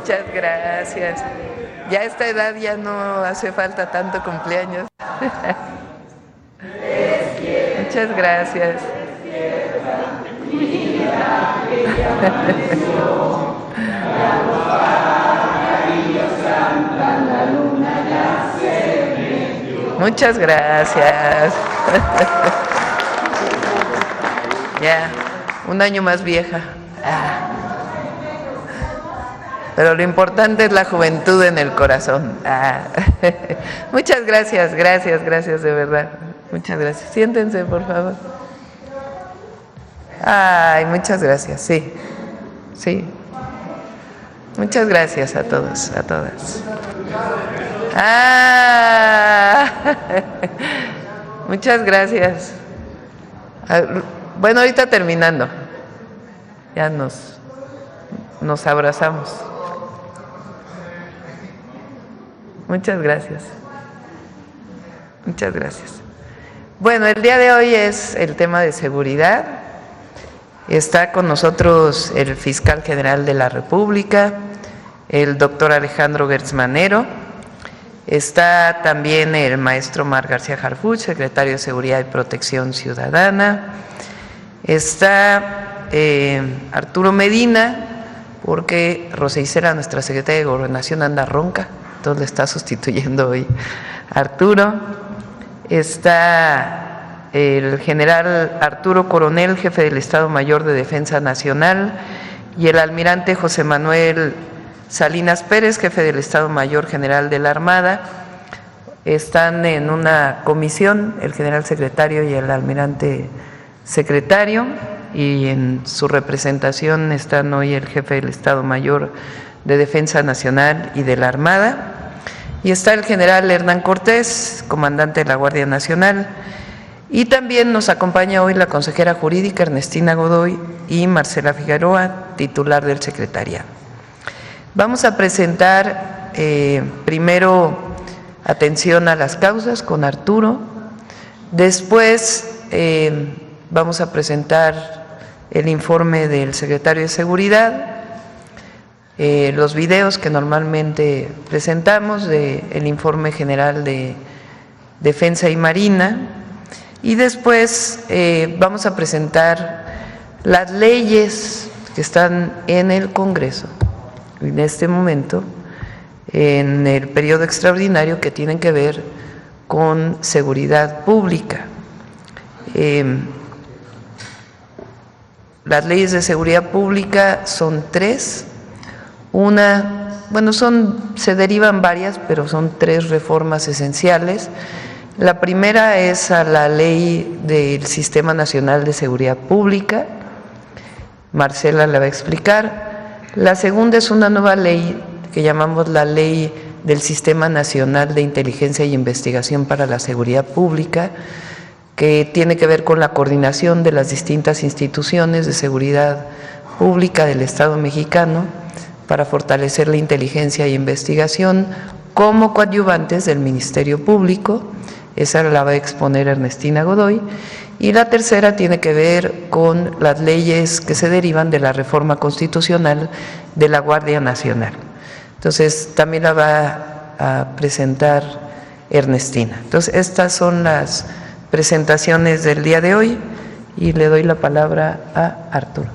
Muchas gracias. Ya a esta edad ya no hace falta tanto cumpleaños. Muchas gracias. Muchas gracias. Ya, un año más vieja. Pero lo importante es la juventud en el corazón. Muchas gracias, gracias de verdad. Muchas gracias. Siéntense, por favor. Ay, muchas gracias, sí. Muchas gracias a todos, a todas. Muchas gracias. Bueno, ahorita terminando, ya nos abrazamos. Muchas gracias. Muchas gracias. Bueno, el día de hoy es el tema de seguridad. Está con nosotros el fiscal general de la República, el doctor Alejandro Gertz Manero. Está también el maestro Omar García Harfuch, secretario de Seguridad y Protección Ciudadana. Está Arturo Medina, porque Rosa Isela, nuestra secretaria de Gobernación, anda ronca, entonces le está sustituyendo hoy Arturo. Está el general Arturo Coronel, jefe del Estado Mayor de Defensa Nacional, y el almirante José Manuel Salinas Pérez, jefe del Estado Mayor General de la Armada. Están en una comisión, el general secretario y el almirante secretario, y en su representación están hoy el jefe del Estado Mayor de Defensa Nacional y de la Armada, y está el general Hernán Cortés, comandante de la Guardia Nacional, y también nos acompaña hoy la consejera jurídica Ernestina Godoy y Marcela Figueroa, titular del secretariado. Vamos a presentar primero atención a las causas con Arturo, después vamos a presentar el informe del secretario de Seguridad, los videos que normalmente presentamos del informe general de Defensa y Marina, y después vamos a presentar las leyes que están en el Congreso en este momento, en el periodo extraordinario, que tienen que ver con seguridad pública. Las leyes de seguridad pública son tres. Se derivan varias, pero son tres reformas esenciales. La primera es a la ley del Sistema Nacional de Seguridad Pública, Marcela la va a explicar. La segunda es una nueva ley que llamamos la Ley del Sistema Nacional de Inteligencia y Investigación para la Seguridad Pública, que tiene que ver con la coordinación de las distintas instituciones de seguridad pública del Estado mexicano para fortalecer la inteligencia y investigación como coadyuvantes del Ministerio Público. Esa la va a exponer Ernestina Godoy. Y la tercera tiene que ver con las leyes que se derivan de la reforma constitucional de la Guardia Nacional. Entonces, también la va a presentar Ernestina. Entonces, estas son las presentaciones del día de hoy y le doy la palabra a Arturo.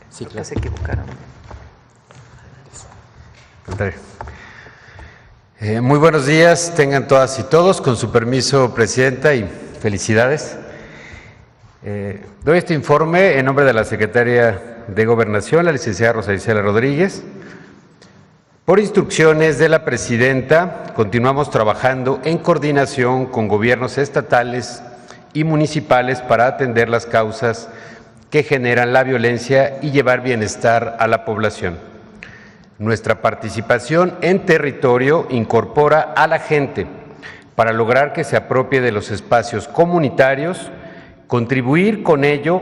Sí, claro. Se equivocaron. Muy buenos días, tengan todas y todos. Con su permiso, Presidenta, y felicidades. Doy este informe en nombre de la Secretaria de Gobernación, la licenciada Rosa Isela Rodríguez. Por instrucciones de la Presidenta, continuamos trabajando en coordinación con gobiernos estatales y municipales para atender las causas que generan la violencia y llevar bienestar a la población. Nuestra participación en territorio incorpora a la gente para lograr que se apropie de los espacios comunitarios, contribuir con ello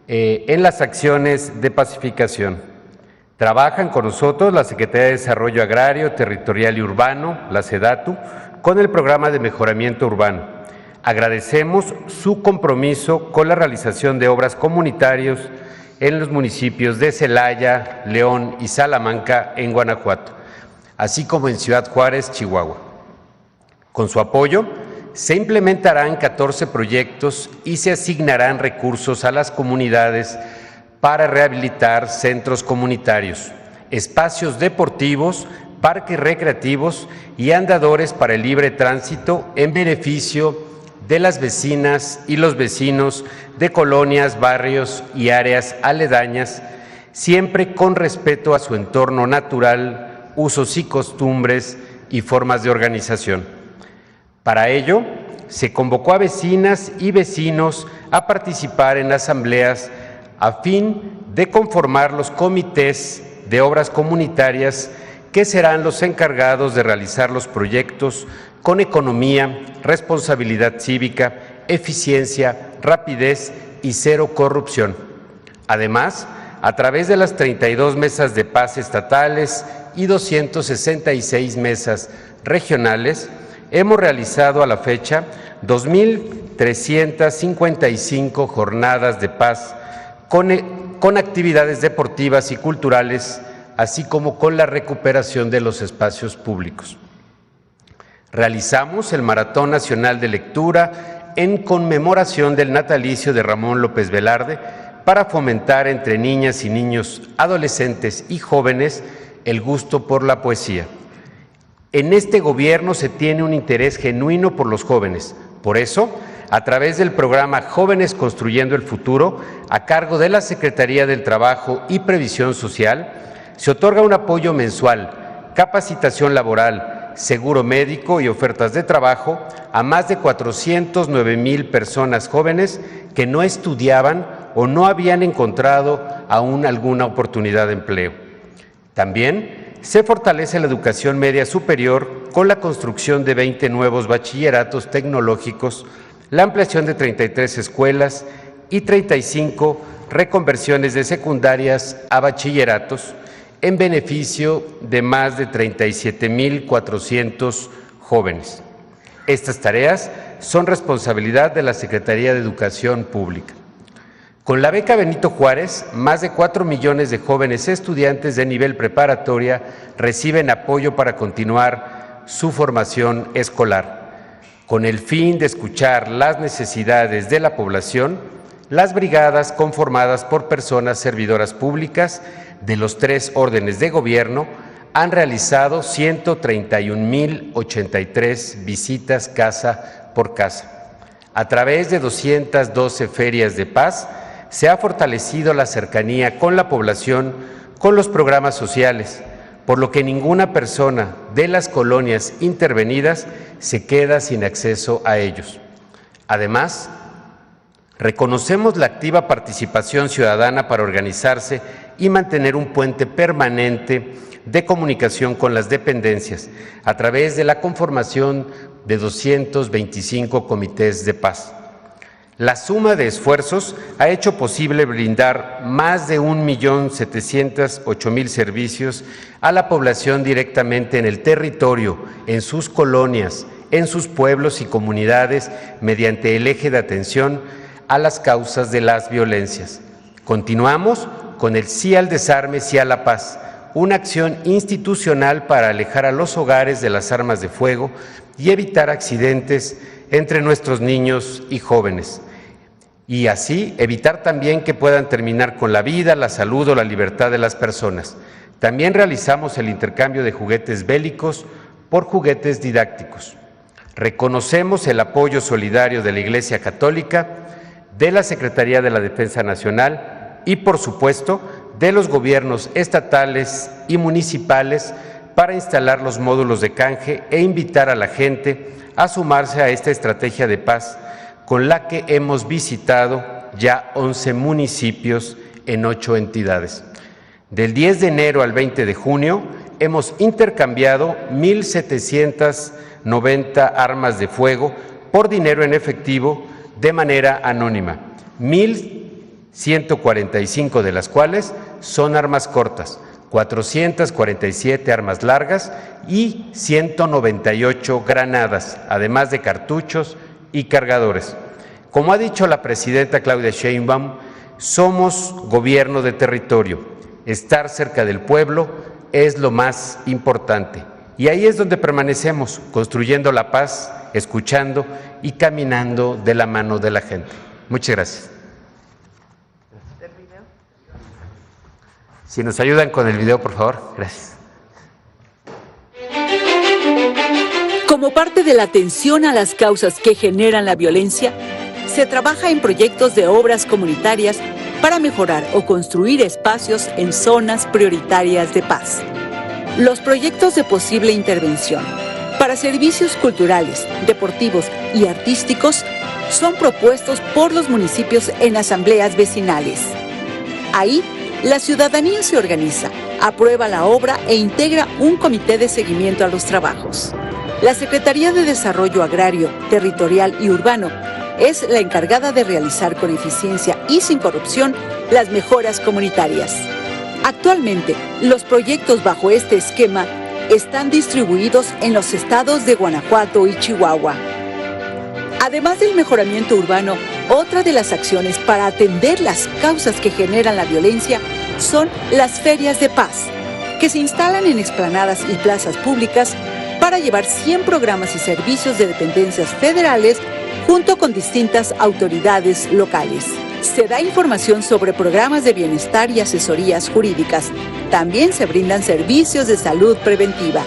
en las acciones de pacificación. Trabajan con nosotros la Secretaría de Desarrollo Agrario, Territorial y Urbano, la SEDATU, con el Programa de Mejoramiento Urbano. Agradecemos su compromiso con la realización de obras comunitarias en los municipios de Celaya, León y Salamanca, en Guanajuato, así como en Ciudad Juárez, Chihuahua. Con su apoyo, se implementarán 14 proyectos y se asignarán recursos a las comunidades para rehabilitar centros comunitarios, espacios deportivos, parques recreativos y andadores para el libre tránsito en beneficio de las vecinas y los vecinos de colonias, barrios y áreas aledañas, siempre con respeto a su entorno natural, usos y costumbres y formas de organización. Para ello, se convocó a vecinas y vecinos a participar en asambleas a fin de conformar los comités de obras comunitarias que serán los encargados de realizar los proyectos con economía, responsabilidad cívica, eficiencia, rapidez y cero corrupción. Además, a través de las 32 mesas de paz estatales y 266 mesas regionales, hemos realizado a la fecha 2.355 jornadas de paz con actividades deportivas y culturales, así como con la recuperación de los espacios públicos. Realizamos el Maratón Nacional de Lectura en conmemoración del natalicio de Ramón López Velarde para fomentar entre niñas y niños, adolescentes y jóvenes el gusto por la poesía. En este gobierno se tiene un interés genuino por los jóvenes. Por eso, a través del programa Jóvenes Construyendo el Futuro, a cargo de la Secretaría del Trabajo y Previsión Social, se otorga un apoyo mensual, capacitación laboral, seguro médico y ofertas de trabajo a más de 409,000 personas jóvenes que no estudiaban o no habían encontrado aún alguna oportunidad de empleo. También se fortalece la educación media superior con la construcción de 20 nuevos bachilleratos tecnológicos, la ampliación de 33 escuelas y 35 reconversiones de secundarias a bachilleratos en beneficio de más de 37,400 jóvenes. Estas tareas son responsabilidad de la Secretaría de Educación Pública. Con la beca Benito Juárez, más de 4 millones de jóvenes estudiantes de nivel preparatoria reciben apoyo para continuar su formación escolar. Con el fin de escuchar las necesidades de la población, las brigadas conformadas por personas servidoras públicas de los 3 órdenes de gobierno han realizado 131,083 visitas casa por casa. A través de 212 ferias de paz, se ha fortalecido la cercanía con la población con los programas sociales, por lo que ninguna persona de las colonias intervenidas se queda sin acceso a ellos. Además, reconocemos la activa participación ciudadana para organizarse y mantener un puente permanente de comunicación con las dependencias a través de la conformación de 225 comités de paz. La suma de esfuerzos ha hecho posible brindar más de 1,708,000 servicios a la población directamente en el territorio, en sus colonias, en sus pueblos y comunidades, mediante el eje de atención a las causas de las violencias. Continuamos con el Sí al Desarme, Sí a la Paz, una acción institucional para alejar a los hogares de las armas de fuego y evitar accidentes entre nuestros niños y jóvenes, y así evitar también que puedan terminar con la vida, la salud o la libertad de las personas. También realizamos el intercambio de juguetes bélicos por juguetes didácticos. Reconocemos el apoyo solidario de la Iglesia Católica, de la Secretaría de la Defensa Nacional y, por supuesto, de los gobiernos estatales y municipales para instalar los módulos de canje e invitar a la gente a sumarse a esta estrategia de paz con la que hemos visitado ya 11 municipios en 8 entidades. Del 10 de enero al 20 de junio hemos intercambiado 1,790 armas de fuego por dinero en efectivo de manera anónima, 1,145 de las cuales son armas cortas, 447 armas largas y 198 granadas, además de cartuchos y cargadores. Como ha dicho la presidenta Claudia Sheinbaum, somos gobierno de territorio. Estar cerca del pueblo es lo más importante. Y ahí es donde permanecemos, construyendo la paz, escuchando y caminando de la mano de la gente. Muchas gracias. Si nos ayudan con el video, por favor. Gracias. Como parte de la atención a las causas que generan la violencia, se trabaja en proyectos de obras comunitarias para mejorar o construir espacios en zonas prioritarias de paz. Los proyectos de posible intervención para servicios culturales, deportivos y artísticos son propuestos por los municipios en asambleas vecinales. Ahí, la ciudadanía se organiza, aprueba la obra e integra un comité de seguimiento a los trabajos. La Secretaría de Desarrollo Agrario, Territorial y Urbano es la encargada de realizar con eficiencia y sin corrupción las mejoras comunitarias. Actualmente, los proyectos bajo este esquema están distribuidos en los estados de Guanajuato y Chihuahua. Además del mejoramiento urbano, otra de las acciones para atender las causas que generan la violencia son las ferias de paz, que se instalan en explanadas y plazas públicas para llevar 100 programas y servicios de dependencias federales junto con distintas autoridades locales. Se da información sobre programas de bienestar y asesorías jurídicas. También se brindan servicios de salud preventiva.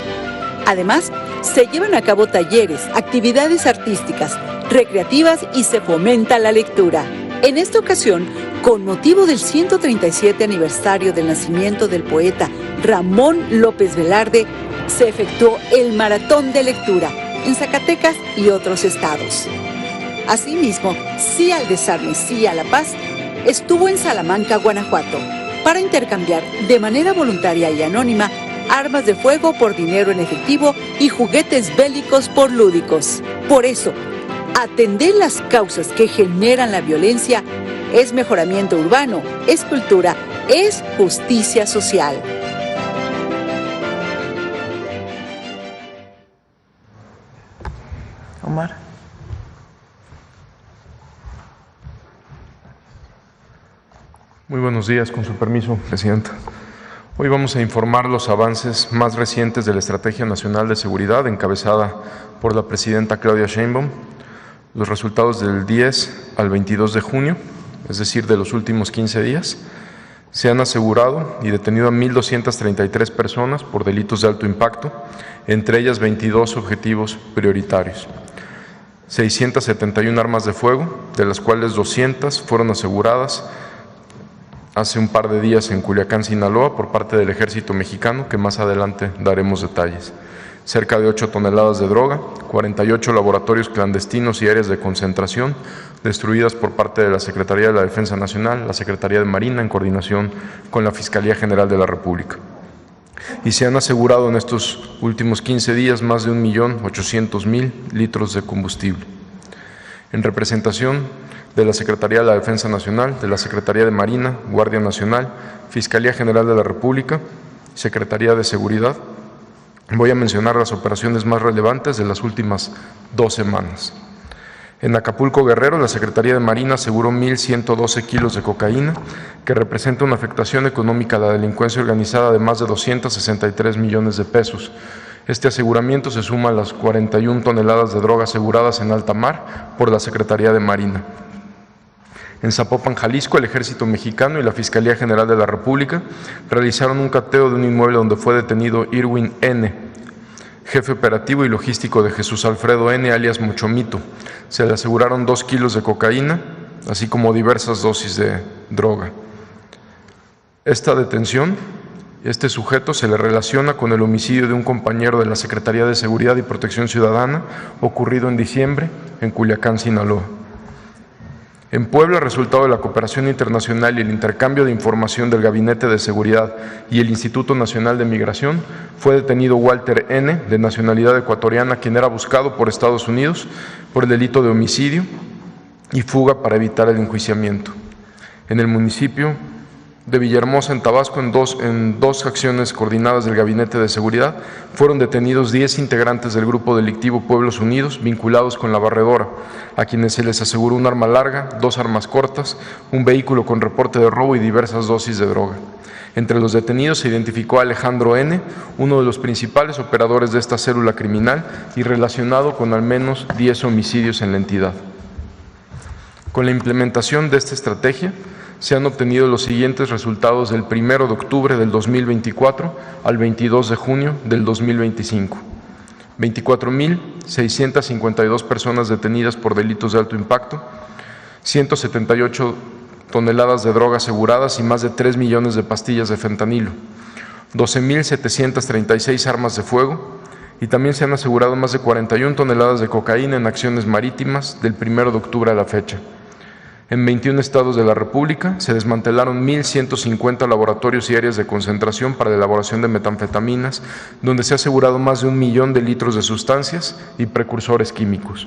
Además, se llevan a cabo talleres, actividades artísticas, recreativas y se fomenta la lectura. En esta ocasión, con motivo del 137 aniversario del nacimiento del poeta Ramón López Velarde, se efectuó el maratón de lectura en Zacatecas y otros estados. Asimismo, Sí al Desarme, Sí a la Paz estuvo en Salamanca, Guanajuato, para intercambiar de manera voluntaria y anónima armas de fuego por dinero en efectivo y juguetes bélicos por lúdicos. Por eso, atender las causas que generan la violencia es mejoramiento urbano, es cultura, es justicia social. Omar. Muy buenos días, con su permiso, Presidenta. Hoy vamos a informar los avances más recientes de la Estrategia Nacional de Seguridad encabezada por la Presidenta Claudia Sheinbaum, los resultados del 10 al 22 de junio, es decir, de los últimos 15 días. Se han asegurado y detenido a 1,233 personas por delitos de alto impacto, entre ellas 22 objetivos prioritarios. 671 armas de fuego, de las cuales 200 fueron aseguradas hace un par de días en Culiacán, Sinaloa, por parte del Ejército Mexicano, que más adelante daremos detalles. Cerca de 8 toneladas de droga, 48 laboratorios clandestinos y áreas de concentración destruidas por parte de la Secretaría de la Defensa Nacional, la Secretaría de Marina, en coordinación con la Fiscalía General de la República. Y se han asegurado en estos últimos 15 días más de 1.800.000 litros de combustible. En representación de la Secretaría de la Defensa Nacional, de la Secretaría de Marina, Guardia Nacional, Fiscalía General de la República, Secretaría de Seguridad, voy a mencionar las operaciones más relevantes de las últimas 2 semanas. En Acapulco, Guerrero, la Secretaría de Marina aseguró 1.112 kilos de cocaína, que representa una afectación económica a la delincuencia organizada de más de 263 millones de pesos. Este aseguramiento se suma a las 41 toneladas de droga aseguradas en alta mar por la Secretaría de Marina. En Zapopan, Jalisco, el Ejército Mexicano y la Fiscalía General de la República realizaron un cateo de un inmueble donde fue detenido Irwin N., jefe operativo y logístico de Jesús Alfredo N., alias Mochomito. Se le aseguraron 2 kilos de cocaína, así como diversas dosis de droga. Esta detención, este sujeto se le relaciona con el homicidio de un compañero de la Secretaría de Seguridad y Protección Ciudadana, ocurrido en diciembre en Culiacán, Sinaloa. En Puebla, resultado de la cooperación internacional y el intercambio de información del Gabinete de Seguridad y el Instituto Nacional de Migración, fue detenido Walter N., de nacionalidad ecuatoriana, quien era buscado por Estados Unidos por el delito de homicidio y fuga para evitar el enjuiciamiento. En el municipio de Villahermosa, en Tabasco, en dos acciones coordinadas del Gabinete de Seguridad, fueron detenidos 10 integrantes del grupo delictivo Pueblos Unidos vinculados con la barredora, a quienes se les aseguró un arma larga, 2 armas cortas, un vehículo con reporte de robo y diversas dosis de droga. Entre los detenidos se identificó a Alejandro N., uno de los principales operadores de esta célula criminal y relacionado con al menos 10 homicidios en la entidad. Con la implementación de esta estrategia, se han obtenido los siguientes resultados del 1 de octubre del 2024 al 22 de junio del 2025. 24.652 personas detenidas por delitos de alto impacto, 178 toneladas de droga aseguradas y más de 3 millones de pastillas de fentanilo, 12.736 armas de fuego, y también se han asegurado más de 41 toneladas de cocaína en acciones marítimas del 1 de octubre a la fecha. En 21 estados de la República se desmantelaron 1.150 laboratorios y áreas de concentración para la elaboración de metanfetaminas, donde se ha asegurado más de 1 millón de litros de sustancias y precursores químicos.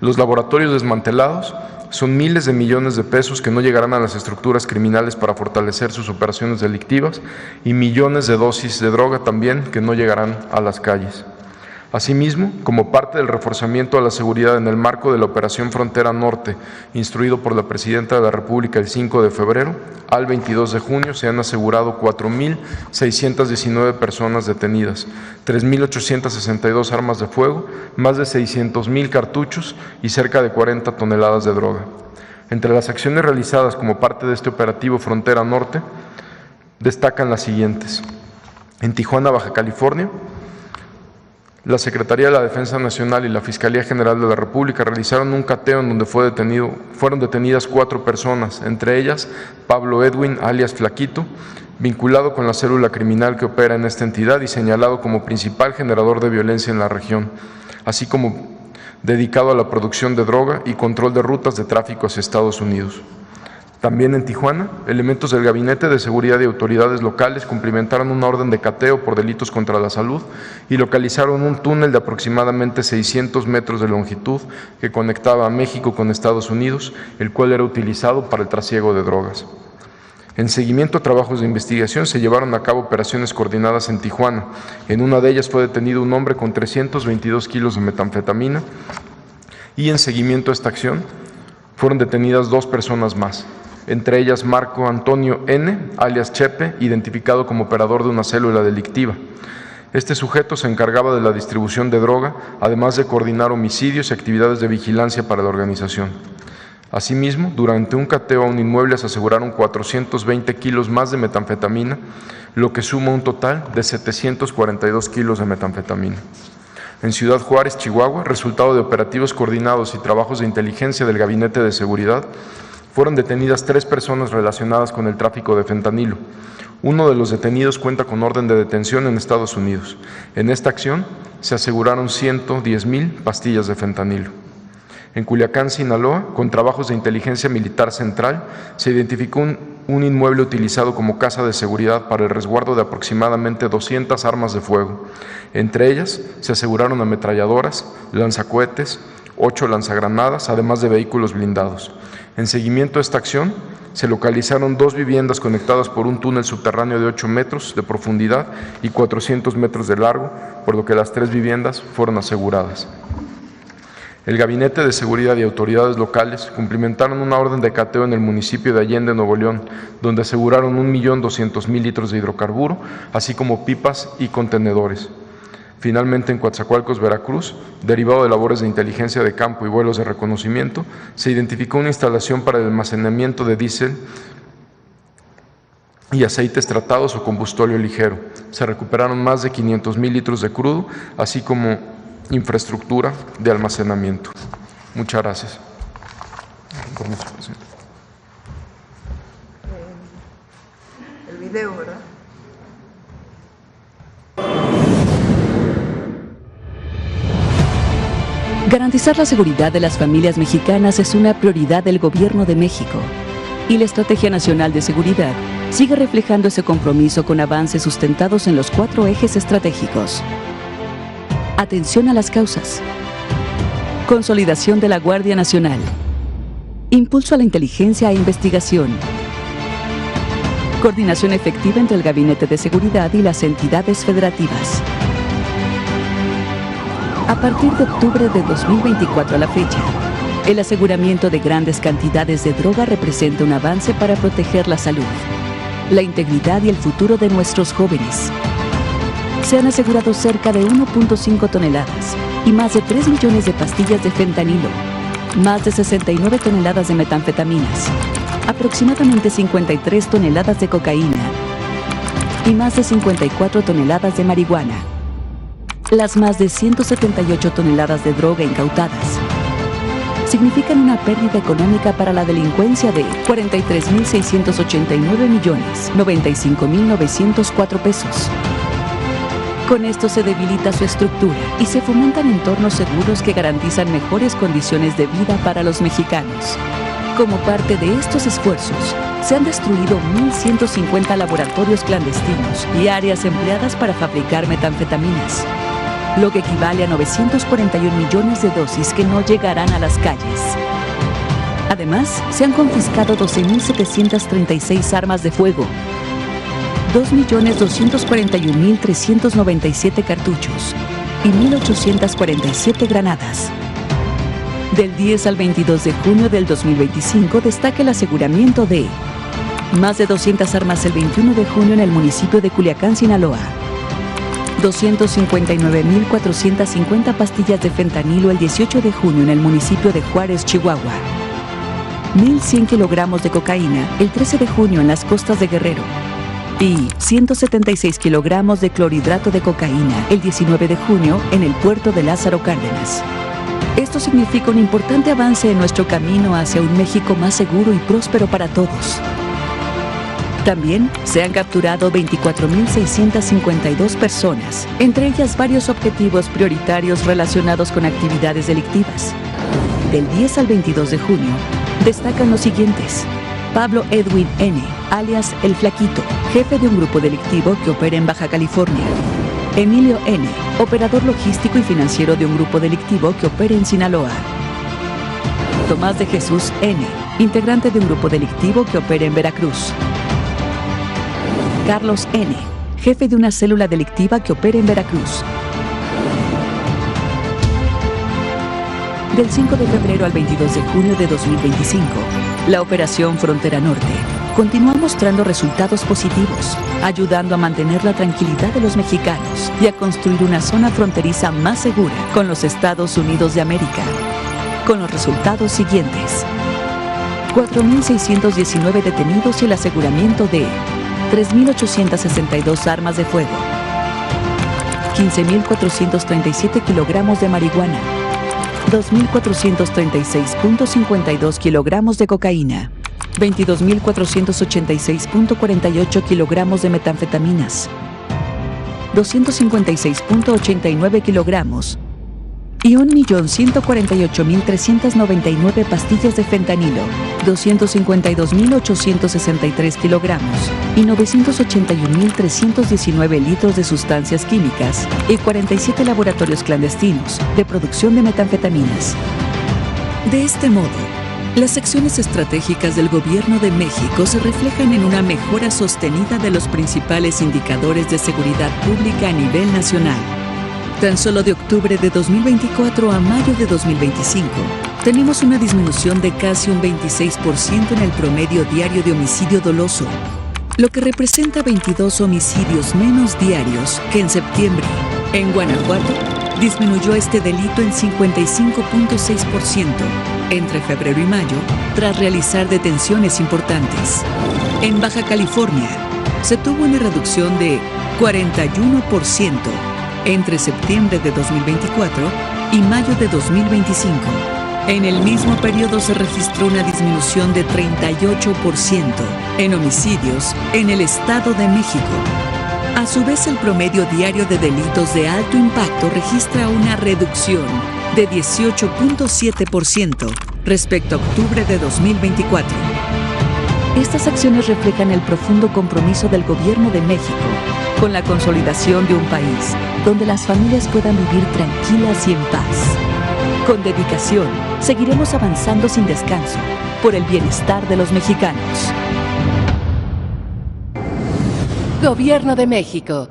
Los laboratorios desmantelados son miles de millones de pesos que no llegarán a las estructuras criminales para fortalecer sus operaciones delictivas y millones de dosis de droga también que no llegarán a las calles. Asimismo, como parte del reforzamiento a la seguridad en el marco de la Operación Frontera Norte, instruido por la Presidenta de la República el 5 de febrero, al 22 de junio se han asegurado 4.619 personas detenidas, 3.862 armas de fuego, más de 600.000 cartuchos y cerca de 40 toneladas de droga. Entre las acciones realizadas como parte de este operativo Frontera Norte, destacan las siguientes. En Tijuana, Baja California, la Secretaría de la Defensa Nacional y la Fiscalía General de la República realizaron un cateo en donde fueron detenidas 4 personas, entre ellas Pablo Edwin, alias Flaquito, vinculado con la célula criminal que opera en esta entidad y señalado como principal generador de violencia en la región, así como dedicado a la producción de droga y control de rutas de tráfico hacia Estados Unidos. También en Tijuana, elementos del Gabinete de Seguridad y autoridades locales cumplimentaron una orden de cateo por delitos contra la salud y localizaron un túnel de aproximadamente 600 metros de longitud que conectaba a México con Estados Unidos, el cual era utilizado para el trasiego de drogas. En seguimiento a trabajos de investigación se llevaron a cabo operaciones coordinadas en Tijuana. En una de ellas fue detenido un hombre con 322 kilos de metanfetamina y en seguimiento a esta acción fueron detenidas 2 personas más, entre ellas Marco Antonio N., alias Chepe, identificado como operador de una célula delictiva. Este sujeto se encargaba de la distribución de droga, además de coordinar homicidios y actividades de vigilancia para la organización. Asimismo, durante un cateo a un inmueble se aseguraron 420 kilos más de metanfetamina, lo que suma un total de 742 kilos de metanfetamina. En Ciudad Juárez, Chihuahua, resultado de operativos coordinados y trabajos de inteligencia del Gabinete de Seguridad, fueron detenidas 3 personas relacionadas con el tráfico de fentanilo. Uno de los detenidos cuenta con orden de detención en Estados Unidos. En esta acción se aseguraron 110,000 pastillas de fentanilo. En Culiacán, Sinaloa, con trabajos de inteligencia militar central, se identificó un inmueble utilizado como casa de seguridad para el resguardo de aproximadamente 200 armas de fuego. Entre ellas se aseguraron ametralladoras, lanzacohetes, 8 lanzagranadas, además de vehículos blindados. En seguimiento a esta acción, se localizaron 2 viviendas conectadas por un túnel subterráneo de 8 metros de profundidad y 400 metros de largo, por lo que las 3 viviendas fueron aseguradas. El Gabinete de Seguridad y autoridades locales cumplimentaron una orden de cateo en el municipio de Allende, Nuevo León, donde aseguraron 1.200.000 litros de hidrocarburo, así como pipas y contenedores. Finalmente, en Coatzacoalcos, Veracruz, derivado de labores de inteligencia de campo y vuelos de reconocimiento, se identificó una instalación para el almacenamiento de diésel y aceites tratados o combustóleo ligero. Se recuperaron más de 500,000 litros de crudo, así como infraestructura de almacenamiento. Muchas gracias. El video, ¿verdad? Garantizar la seguridad de las familias mexicanas es una prioridad del Gobierno de México y la Estrategia Nacional de Seguridad sigue reflejando ese compromiso con avances sustentados en los 4 ejes estratégicos. Atención a las causas. Consolidación de la Guardia Nacional. Impulso a la inteligencia e investigación. Coordinación efectiva entre el Gabinete de Seguridad y las entidades federativas. A partir de octubre de 2024 a la fecha, el aseguramiento de grandes cantidades de droga representa un avance para proteger la salud, la integridad y el futuro de nuestros jóvenes. Se han asegurado cerca de 1.5 toneladas y más de 3 millones de pastillas de fentanilo, más de 69 toneladas de metanfetaminas, aproximadamente 53 toneladas de cocaína y más de 54 toneladas de marihuana. Las más de 178 toneladas de droga incautadas significan una pérdida económica para la delincuencia de 43.689.095.904 pesos. Con esto se debilita su estructura y se fomentan entornos seguros que garantizan mejores condiciones de vida para los mexicanos. Como parte de estos esfuerzos, se han destruido 1.150 laboratorios clandestinos y áreas empleadas para fabricar metanfetaminas, lo que equivale a 941 millones de dosis que no llegarán a las calles. Además, se han confiscado 12.736 armas de fuego, 2.241.397 cartuchos y 1.847 granadas. Del 10 al 22 de junio del 2025 destaca el aseguramiento de más de 200 armas el 21 de junio en el municipio de Culiacán, Sinaloa, 259.450 pastillas de fentanilo el 18 de junio en el municipio de Juárez, Chihuahua, 1.100 kilogramos de cocaína el 13 de junio en las costas de Guerrero y 176 kilogramos de clorhidrato de cocaína el 19 de junio en el puerto de Lázaro Cárdenas. Esto significa un importante avance en nuestro camino hacia un México más seguro y próspero para todos. También se han capturado 24.652 personas, entre ellas varios objetivos prioritarios relacionados con actividades delictivas. Del 10 al 22 de junio, destacan los siguientes: Pablo Edwin N., alias El Flaquito, jefe de un grupo delictivo que opera en Baja California. Emilio N., operador logístico y financiero de un grupo delictivo que opera en Sinaloa. Tomás de Jesús N., integrante de un grupo delictivo que opera en Veracruz. Carlos N., jefe de una célula delictiva que opera en Veracruz. Del 5 de febrero al 22 de junio de 2025, la Operación Frontera Norte continúa mostrando resultados positivos, ayudando a mantener la tranquilidad de los mexicanos y a construir una zona fronteriza más segura con los Estados Unidos de América, con los resultados siguientes: 4.619 detenidos y el aseguramiento de 3.862 armas de fuego, 15.437 kilogramos de marihuana, 2.436.52 kilogramos de cocaína, 22.486.48 kilogramos de metanfetaminas, 256.89 kilogramos y 1.148.399 pastillas de fentanilo, 252.863 kilogramos y 981.319 litros de sustancias químicas y 47 laboratorios clandestinos de producción de metanfetaminas. De este modo, las acciones estratégicas del Gobierno de México se reflejan en una mejora sostenida de los principales indicadores de seguridad pública a nivel nacional. Tan solo de octubre de 2024 a mayo de 2025, tenemos una disminución de casi un 26% en el promedio diario de homicidio doloso, lo que representa 22 homicidios menos diarios que en septiembre. En Guanajuato, disminuyó este delito en 55.6% entre febrero y mayo, tras realizar detenciones importantes. En Baja California, se tuvo una reducción de 41% entre septiembre de 2024 y mayo de 2025. En el mismo periodo se registró una disminución de 38% en homicidios en el Estado de México. A su vez, el promedio diario de delitos de alto impacto registra una reducción de 18.7% respecto a octubre de 2024. Estas acciones reflejan el profundo compromiso del Gobierno de México con la consolidación de un país donde las familias puedan vivir tranquilas y en paz. Con dedicación, seguiremos avanzando sin descanso por el bienestar de los mexicanos. Gobierno de México.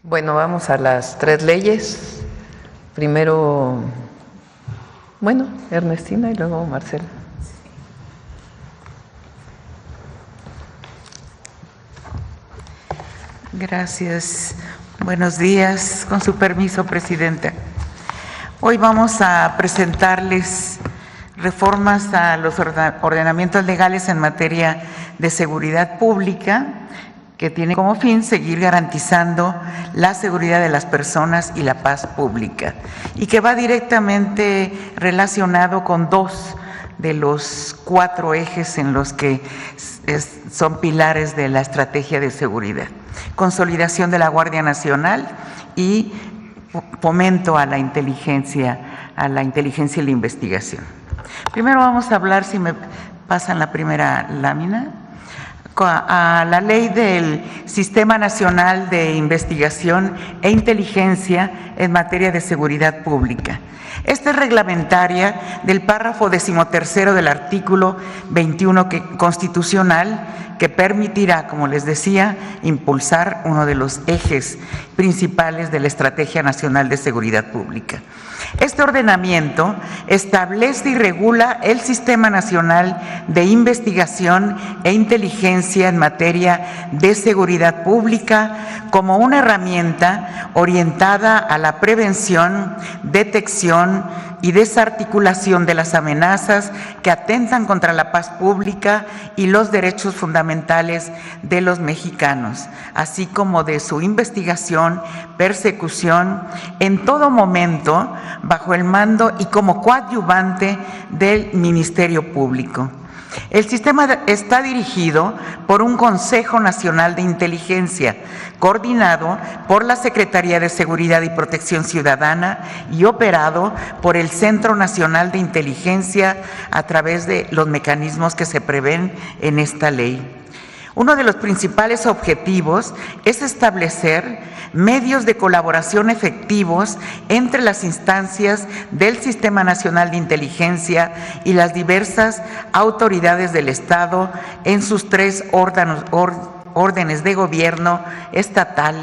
Bueno, vamos a las 3 leyes. Primero, Ernestina y luego Marcela. Gracias. Buenos días. Con su permiso, Presidenta. Hoy vamos a presentarles reformas a los ordenamientos legales en materia de seguridad pública, que tiene como fin seguir garantizando la seguridad de las personas y la paz pública, y que va directamente relacionado con 2 de los 4 ejes en los que son pilares de la estrategia de seguridad: consolidación de la Guardia Nacional y fomento a la inteligencia y la investigación. Primero vamos a hablar, si me pasan la primera lámina, a la ley del Sistema Nacional de Investigación e Inteligencia en materia de seguridad pública. Esta es reglamentaria del párrafo 13º del artículo 21 constitucional, que permitirá, como les decía, impulsar uno de los ejes principales de la Estrategia Nacional de Seguridad Pública. Este ordenamiento establece y regula el Sistema Nacional de Investigación e Inteligencia en materia de seguridad pública como una herramienta orientada a la prevención, detección y desarticulación de las amenazas que atentan contra la paz pública y los derechos fundamentales de los mexicanos, así como de su investigación, persecución, en todo momento, bajo el mando y como coadyuvante del Ministerio Público. El sistema está dirigido por un Consejo Nacional de Inteligencia, coordinado por la Secretaría de Seguridad y Protección Ciudadana y operado por el Centro Nacional de Inteligencia a través de los mecanismos que se prevén en esta ley. Uno de los principales objetivos es establecer medios de colaboración efectivos entre las instancias del Sistema Nacional de Inteligencia y las diversas autoridades del Estado en sus 3 órdenes de gobierno: estatal,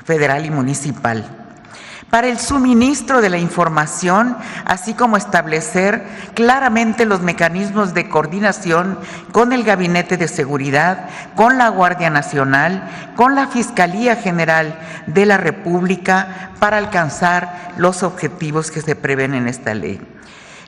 federal y municipal, para el suministro de la información, así como establecer claramente los mecanismos de coordinación con el Gabinete de Seguridad, con la Guardia Nacional, con la Fiscalía General de la República, para alcanzar los objetivos que se prevén en esta ley.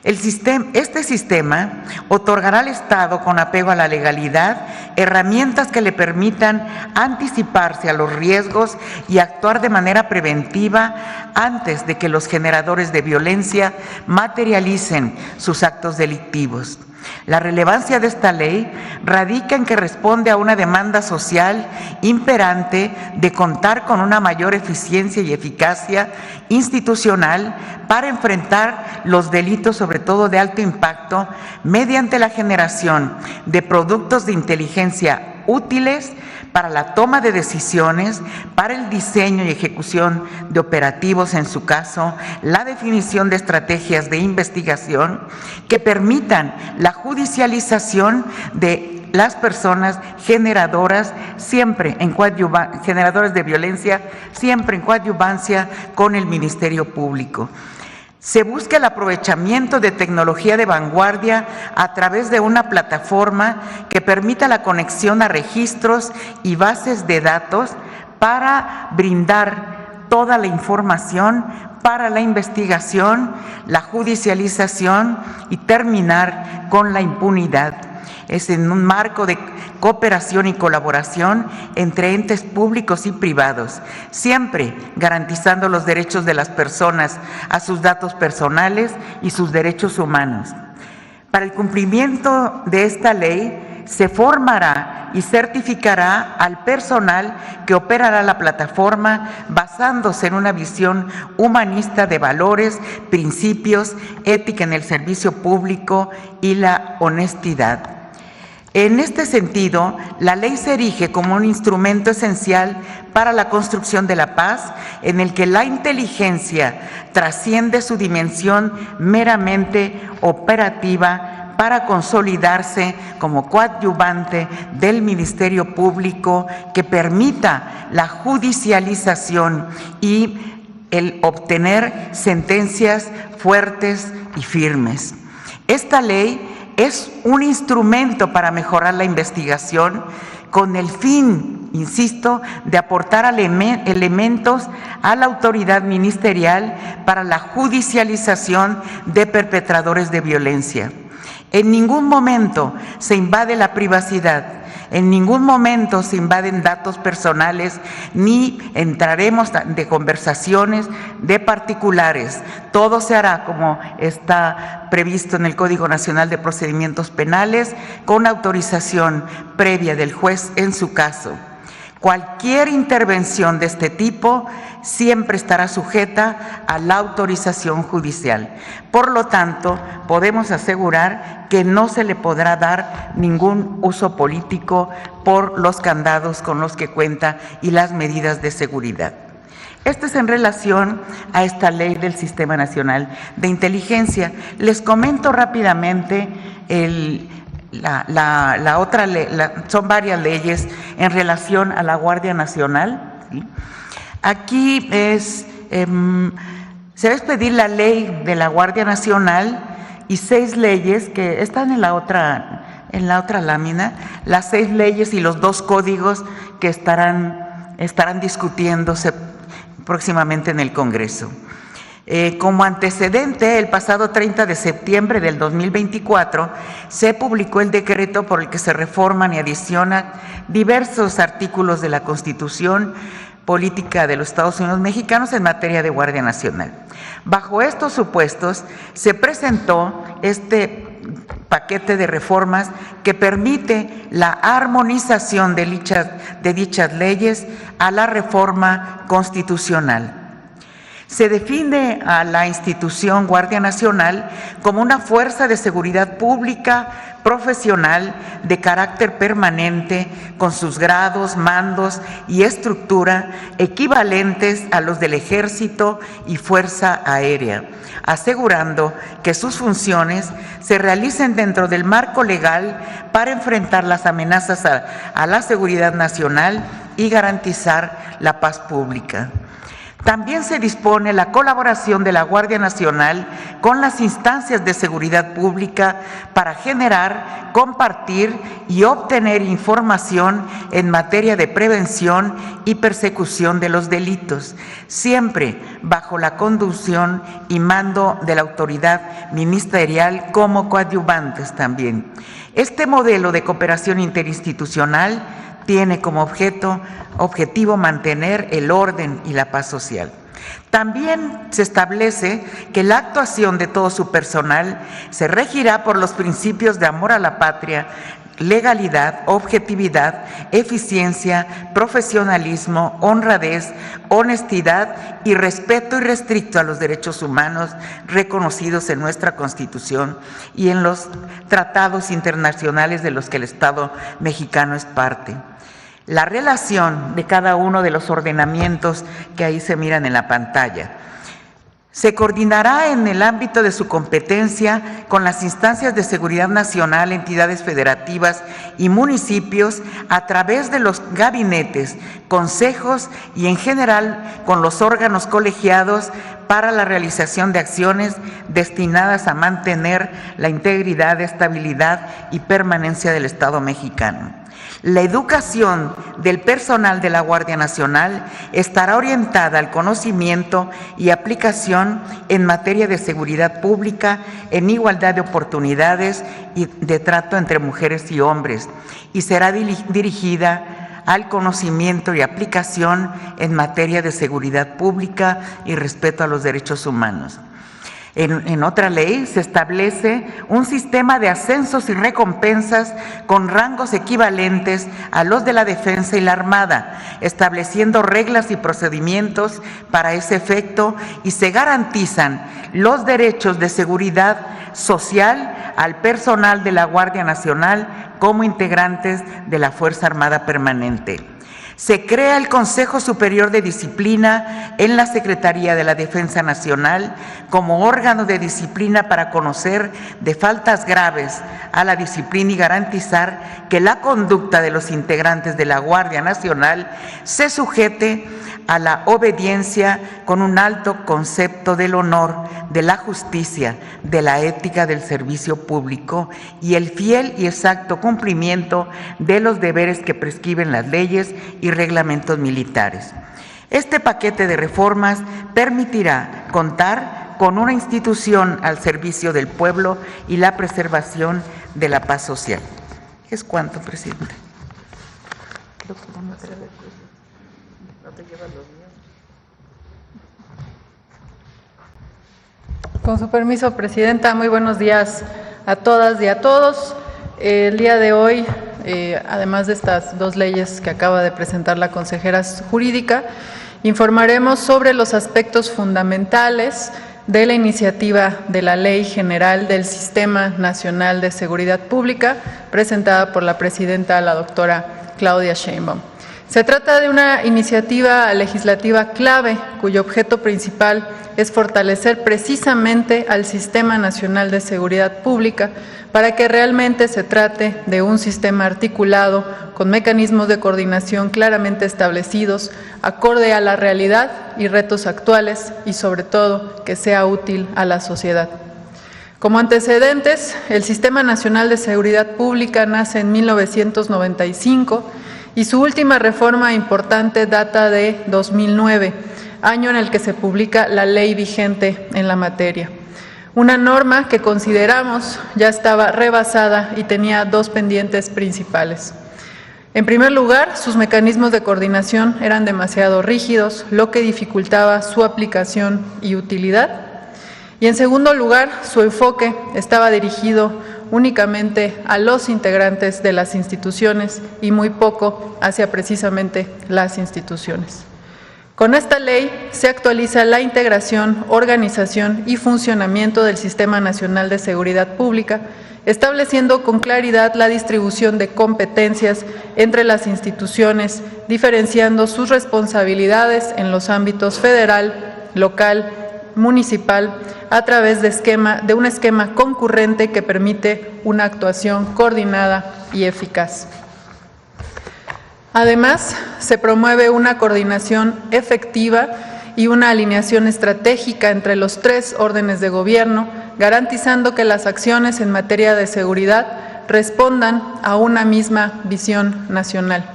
Este sistema otorgará al Estado, con apego a la legalidad, herramientas que le permitan anticiparse a los riesgos y actuar de manera preventiva antes de que los generadores de violencia materialicen sus actos delictivos. La relevancia de esta ley radica en que responde a una demanda social imperante de contar con una mayor eficiencia y eficacia institucional para enfrentar los delitos, sobre todo de alto impacto, mediante la generación de productos de inteligencia útiles para la toma de decisiones, para el diseño y ejecución de operativos, en su caso, la definición de estrategias de investigación que permitan la judicialización de las personas generadoras, generadoras de violencia, siempre en coadyuvancia con el Ministerio Público. Se busca el aprovechamiento de tecnología de vanguardia a través de una plataforma que permita la conexión a registros y bases de datos para brindar toda la información para la investigación, la judicialización y terminar con la impunidad. Es en un marco de cooperación y colaboración entre entes públicos y privados, siempre garantizando los derechos de las personas a sus datos personales y sus derechos humanos. Para el cumplimiento de esta ley, se formará y certificará al personal que operará la plataforma basándose en una visión humanista de valores, principios, ética en el servicio público y la honestidad. En este sentido, la ley se erige como un instrumento esencial para la construcción de la paz, en el que la inteligencia trasciende su dimensión meramente operativa para consolidarse como coadyuvante del Ministerio Público que permita la judicialización y el obtener sentencias fuertes y firmes. Esta ley es un instrumento para mejorar la investigación con el fin, insisto, de aportar elementos a la autoridad ministerial para la judicialización de perpetradores de violencia. En ningún momento se invade la privacidad, en ningún momento se invaden datos personales, ni entraremos de conversaciones de particulares. Todo se hará como está previsto en el Código Nacional de Procedimientos Penales, con autorización previa del juez en su caso. Cualquier intervención de este tipo siempre estará sujeta a la autorización judicial. Por lo tanto, podemos asegurar que no se le podrá dar ningún uso político por los candados con los que cuenta y las medidas de seguridad. Esto es en relación a esta ley del Sistema Nacional de Inteligencia. Les comento rápidamente la otra ley, son varias leyes en relación a la Guardia Nacional, ¿sí? Aquí se va a expedir la ley de la Guardia Nacional y 6 leyes que están en la otra lámina, las 6 leyes y los 2 códigos que estarán discutiéndose próximamente en el Congreso. Como antecedente, el pasado 30 de septiembre del 2024 se publicó el decreto por el que se reforman y adicionan diversos artículos de la Constitución Política de los Estados Unidos Mexicanos en materia de Guardia Nacional. Bajo estos supuestos se presentó este paquete de reformas que permite la armonización de dichas leyes a la reforma constitucional. Se define a la institución Guardia Nacional como una fuerza de seguridad pública profesional de carácter permanente, con sus grados, mandos y estructura equivalentes a los del Ejército y Fuerza Aérea, asegurando que sus funciones se realicen dentro del marco legal para enfrentar las amenazas a la seguridad nacional y garantizar la paz pública. También se dispone la colaboración de la Guardia Nacional con las instancias de seguridad pública para generar, compartir y obtener información en materia de prevención y persecución de los delitos, siempre bajo la conducción y mando de la autoridad ministerial como coadyuvantes también. Este modelo de cooperación interinstitucional tiene como objetivo mantener el orden y la paz social. También se establece que la actuación de todo su personal se regirá por los principios de amor a la patria, legalidad, objetividad, eficiencia, profesionalismo, honradez, honestidad y respeto irrestricto a los derechos humanos reconocidos en nuestra Constitución y en los tratados internacionales de los que el Estado mexicano es parte. La relación de cada uno de los ordenamientos que ahí se miran en la pantalla se coordinará en el ámbito de su competencia con las instancias de seguridad nacional, entidades federativas y municipios a través de los gabinetes, consejos y en general con los órganos colegiados para la realización de acciones destinadas a mantener la integridad, estabilidad y permanencia del Estado mexicano. La educación del personal de la Guardia Nacional estará orientada al conocimiento y aplicación en materia de seguridad pública, en igualdad de oportunidades y de trato entre mujeres y hombres, y será dirigida al conocimiento y aplicación en materia de seguridad pública y respeto a los derechos humanos. En otra ley se establece un sistema de ascensos y recompensas con rangos equivalentes a los de la Defensa y la Armada, estableciendo reglas y procedimientos para ese efecto, y se garantizan los derechos de seguridad social al personal de la Guardia Nacional como integrantes de la Fuerza Armada Permanente. Se crea el Consejo Superior de Disciplina en la Secretaría de la Defensa Nacional como órgano de disciplina para conocer de faltas graves a la disciplina y garantizar que la conducta de los integrantes de la Guardia Nacional se sujete a la obediencia con un alto concepto del honor, de la justicia, de la ética del servicio público y el fiel y exacto cumplimiento de los deberes que prescriben las leyes y reglamentos militares. Este paquete de reformas permitirá contar con una institución al servicio del pueblo y la preservación de la paz social. ¿Es cuánto, presidente? Con su permiso, presidenta, muy buenos días a todas y a todos. El día de hoy, además de estas dos leyes que acaba de presentar la consejera jurídica, informaremos sobre los aspectos fundamentales de la iniciativa de la Ley General del Sistema Nacional de Seguridad Pública, presentada por la presidenta, la doctora Claudia Sheinbaum. Se trata de una iniciativa legislativa clave cuyo objeto principal es fortalecer precisamente al Sistema Nacional de Seguridad Pública para que realmente se trate de un sistema articulado con mecanismos de coordinación claramente establecidos, acorde a la realidad y retos actuales y sobre todo que sea útil a la sociedad. Como antecedentes, el Sistema Nacional de Seguridad Pública nace en 1995 y su última reforma importante data de 2009, año en el que se publica la ley vigente en la materia. Una norma que consideramos ya estaba rebasada y tenía dos pendientes principales. En primer lugar, sus mecanismos de coordinación eran demasiado rígidos, lo que dificultaba su aplicación y utilidad. Y en segundo lugar, su enfoque estaba dirigido únicamente a los integrantes de las instituciones y muy poco hacia precisamente las instituciones. Con esta ley se actualiza la integración, organización y funcionamiento del Sistema Nacional de Seguridad Pública, estableciendo con claridad la distribución de competencias entre las instituciones, diferenciando sus responsabilidades en los ámbitos federal, local, municipal, a través de un esquema concurrente que permite una actuación coordinada y eficaz. Además, se promueve una coordinación efectiva y una alineación estratégica entre los tres órdenes de gobierno, garantizando que las acciones en materia de seguridad respondan a una misma visión nacional.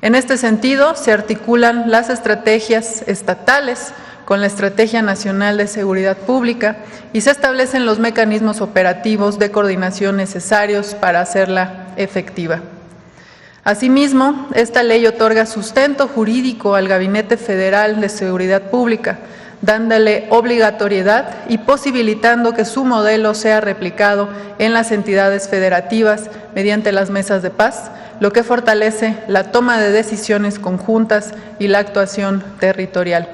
En este sentido, se articulan las estrategias estatales con la Estrategia Nacional de Seguridad Pública y se establecen los mecanismos operativos de coordinación necesarios para hacerla efectiva. Asimismo, esta ley otorga sustento jurídico al Gabinete Federal de Seguridad Pública, dándole obligatoriedad y posibilitando que su modelo sea replicado en las entidades federativas mediante las mesas de paz, lo que fortalece la toma de decisiones conjuntas y la actuación territorial.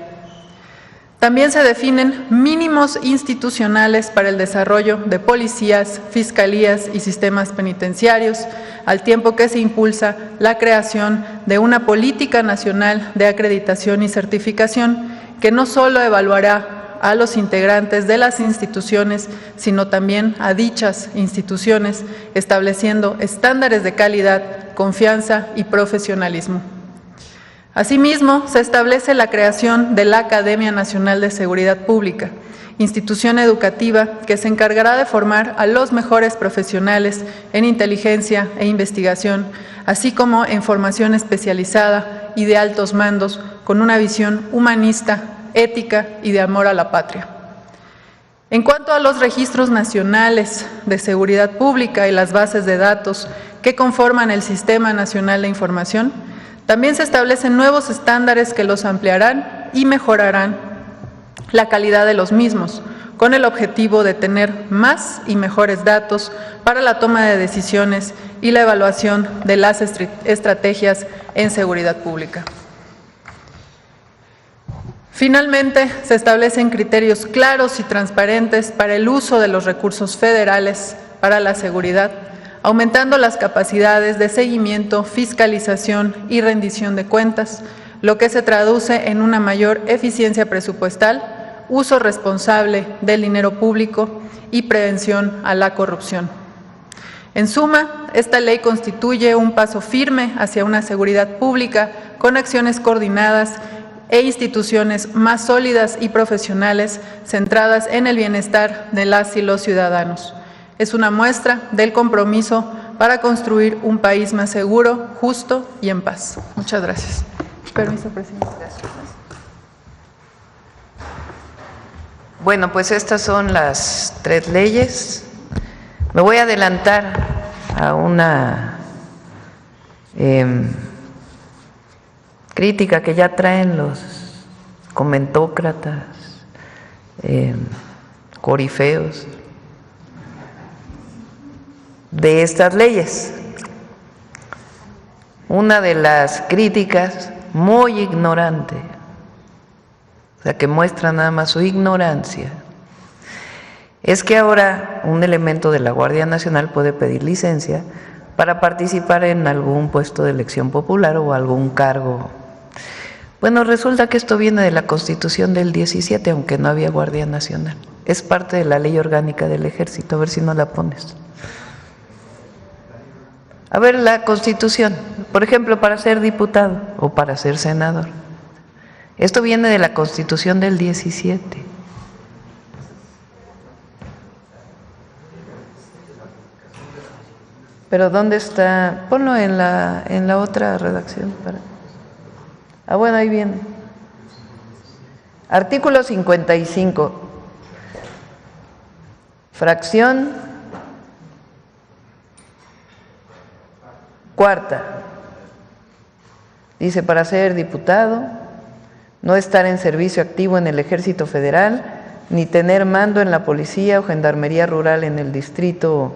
También se definen mínimos institucionales para el desarrollo de policías, fiscalías y sistemas penitenciarios, al tiempo que se impulsa la creación de una política nacional de acreditación y certificación que no solo evaluará a los integrantes de las instituciones, sino también a dichas instituciones, estableciendo estándares de calidad, confianza y profesionalismo. Asimismo, se establece la creación de la Academia Nacional de Seguridad Pública, institución educativa que se encargará de formar a los mejores profesionales en inteligencia e investigación, así como en formación especializada y de altos mandos, con una visión humanista, ética y de amor a la patria. En cuanto a los registros nacionales de seguridad pública y las bases de datos que conforman el Sistema Nacional de Información, también se establecen nuevos estándares que los ampliarán y mejorarán la calidad de los mismos, con el objetivo de tener más y mejores datos para la toma de decisiones y la evaluación de las estrategias en seguridad pública. Finalmente, se establecen criterios claros y transparentes para el uso de los recursos federales para la seguridad, aumentando las capacidades de seguimiento, fiscalización y rendición de cuentas, lo que se traduce en una mayor eficiencia presupuestal, uso responsable del dinero público y prevención a la corrupción. En suma, esta ley constituye un paso firme hacia una seguridad pública con acciones coordinadas e instituciones más sólidas y profesionales centradas en el bienestar de las y los ciudadanos. Es una muestra del compromiso para construir un país más seguro, justo y en paz. Muchas gracias. Permiso, presidente. Bueno, pues estas son las 3 leyes. Me voy a adelantar a una crítica que ya traen los comentócratas, corifeos de estas leyes. Una de las críticas muy ignorante, o sea, que muestra nada más su ignorancia, es que ahora un elemento de la Guardia Nacional puede pedir licencia para participar en algún puesto de elección popular o algún cargo. Bueno, resulta que esto viene de la Constitución del 17, aunque no había Guardia Nacional. Es parte de la Ley Orgánica del Ejército, a ver si no la pones. A ver, la Constitución, por ejemplo, para ser diputado o para ser senador. Esto viene de la Constitución del 17. Pero ¿dónde está? Ponlo en la otra redacción. Bueno, ahí viene. Artículo 55. Fracción cuarta. Dice, para ser diputado, no estar en servicio activo en el Ejército Federal, ni tener mando en la Policía o Gendarmería Rural en el Distrito,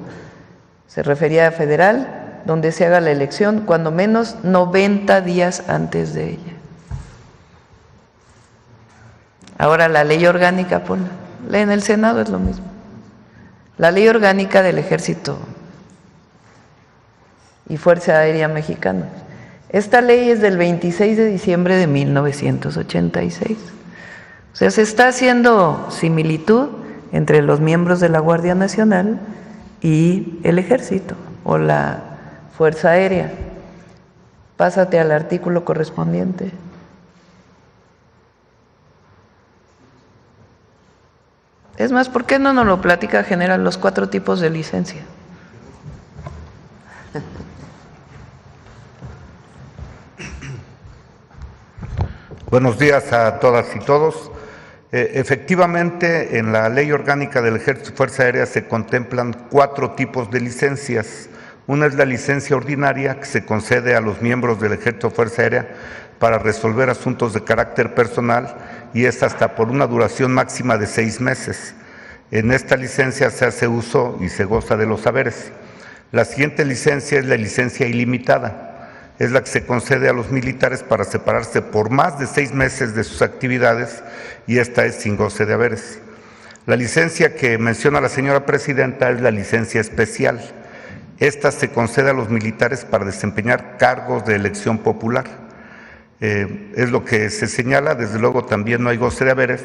se refería a federal, donde se haga la elección, cuando menos 90 días antes de ella. Ahora la ley orgánica, ponla. En el Senado es lo mismo. La ley orgánica del Ejército y Fuerza Aérea Mexicana. Esta ley es del 26 de diciembre de 1986. O sea, se está haciendo similitud entre los miembros de la Guardia Nacional y el Ejército o la Fuerza Aérea. Pásate al artículo correspondiente. Es más, ¿por qué no nos lo platica general los 4 tipos de licencia? Buenos días a todas y todos. Efectivamente, en la Ley Orgánica del Ejército y Fuerza Aérea se contemplan 4 tipos de licencias. Una es la licencia ordinaria, que se concede a los miembros del Ejército y Fuerza Aérea para resolver asuntos de carácter personal, y es hasta por una duración máxima de 6 meses. En esta licencia se hace uso y se goza de los saberes. La siguiente licencia es la licencia ilimitada. Es la que se concede a los militares para separarse por más de 6 meses de sus actividades, y esta es sin goce de haberes. La licencia que menciona la señora presidenta es la licencia especial. Esta se concede a los militares para desempeñar cargos de elección popular. Es lo que se señala, desde luego también no hay goce de haberes.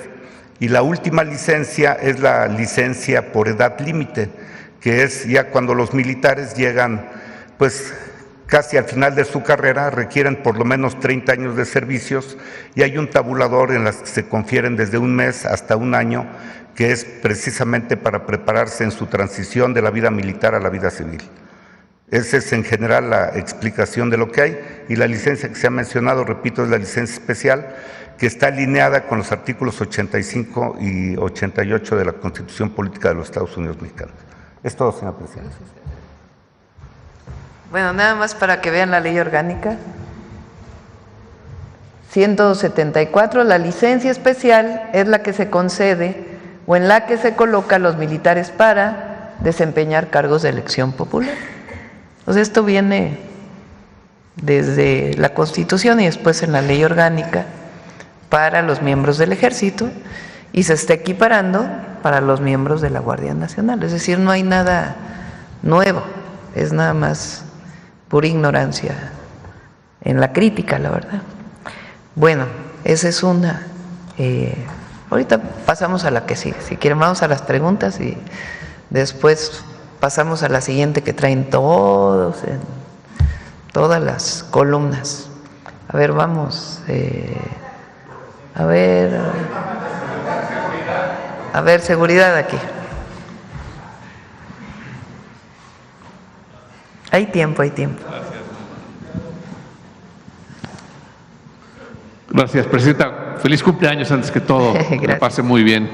Y la última licencia es la licencia por edad límite, que es ya cuando los militares llegan pues casi al final de su carrera, requieren por lo menos 30 años de servicios, y hay un tabulador en las que se confieren desde 1 mes hasta 1 año, que es precisamente para prepararse en su transición de la vida militar a la vida civil. Esa es en general la explicación de lo que hay, y la licencia que se ha mencionado, repito, es la licencia especial, que está alineada con los artículos 85 y 88 de la Constitución Política de los Estados Unidos Mexicanos. Es todo, señor presidente. Bueno, nada más para que vean la ley orgánica. 174, la licencia especial es la que se concede o en la que se coloca a los militares para desempeñar cargos de elección popular. O sea, esto viene desde la Constitución y después en la ley orgánica para los miembros del Ejército, y se está equiparando para los miembros de la Guardia Nacional. Es decir, no hay nada nuevo. es nada más pura ignorancia en la crítica, la verdad. Bueno, esa es una. Ahorita pasamos a la que sigue. Si quieren, vamos a las preguntas y después pasamos a la siguiente que traen todos en todas las columnas. A ver, vamos. A ver, seguridad aquí. Hay tiempo, hay tiempo. Gracias, Presidenta. Feliz cumpleaños antes que todo. Que la pase muy bien.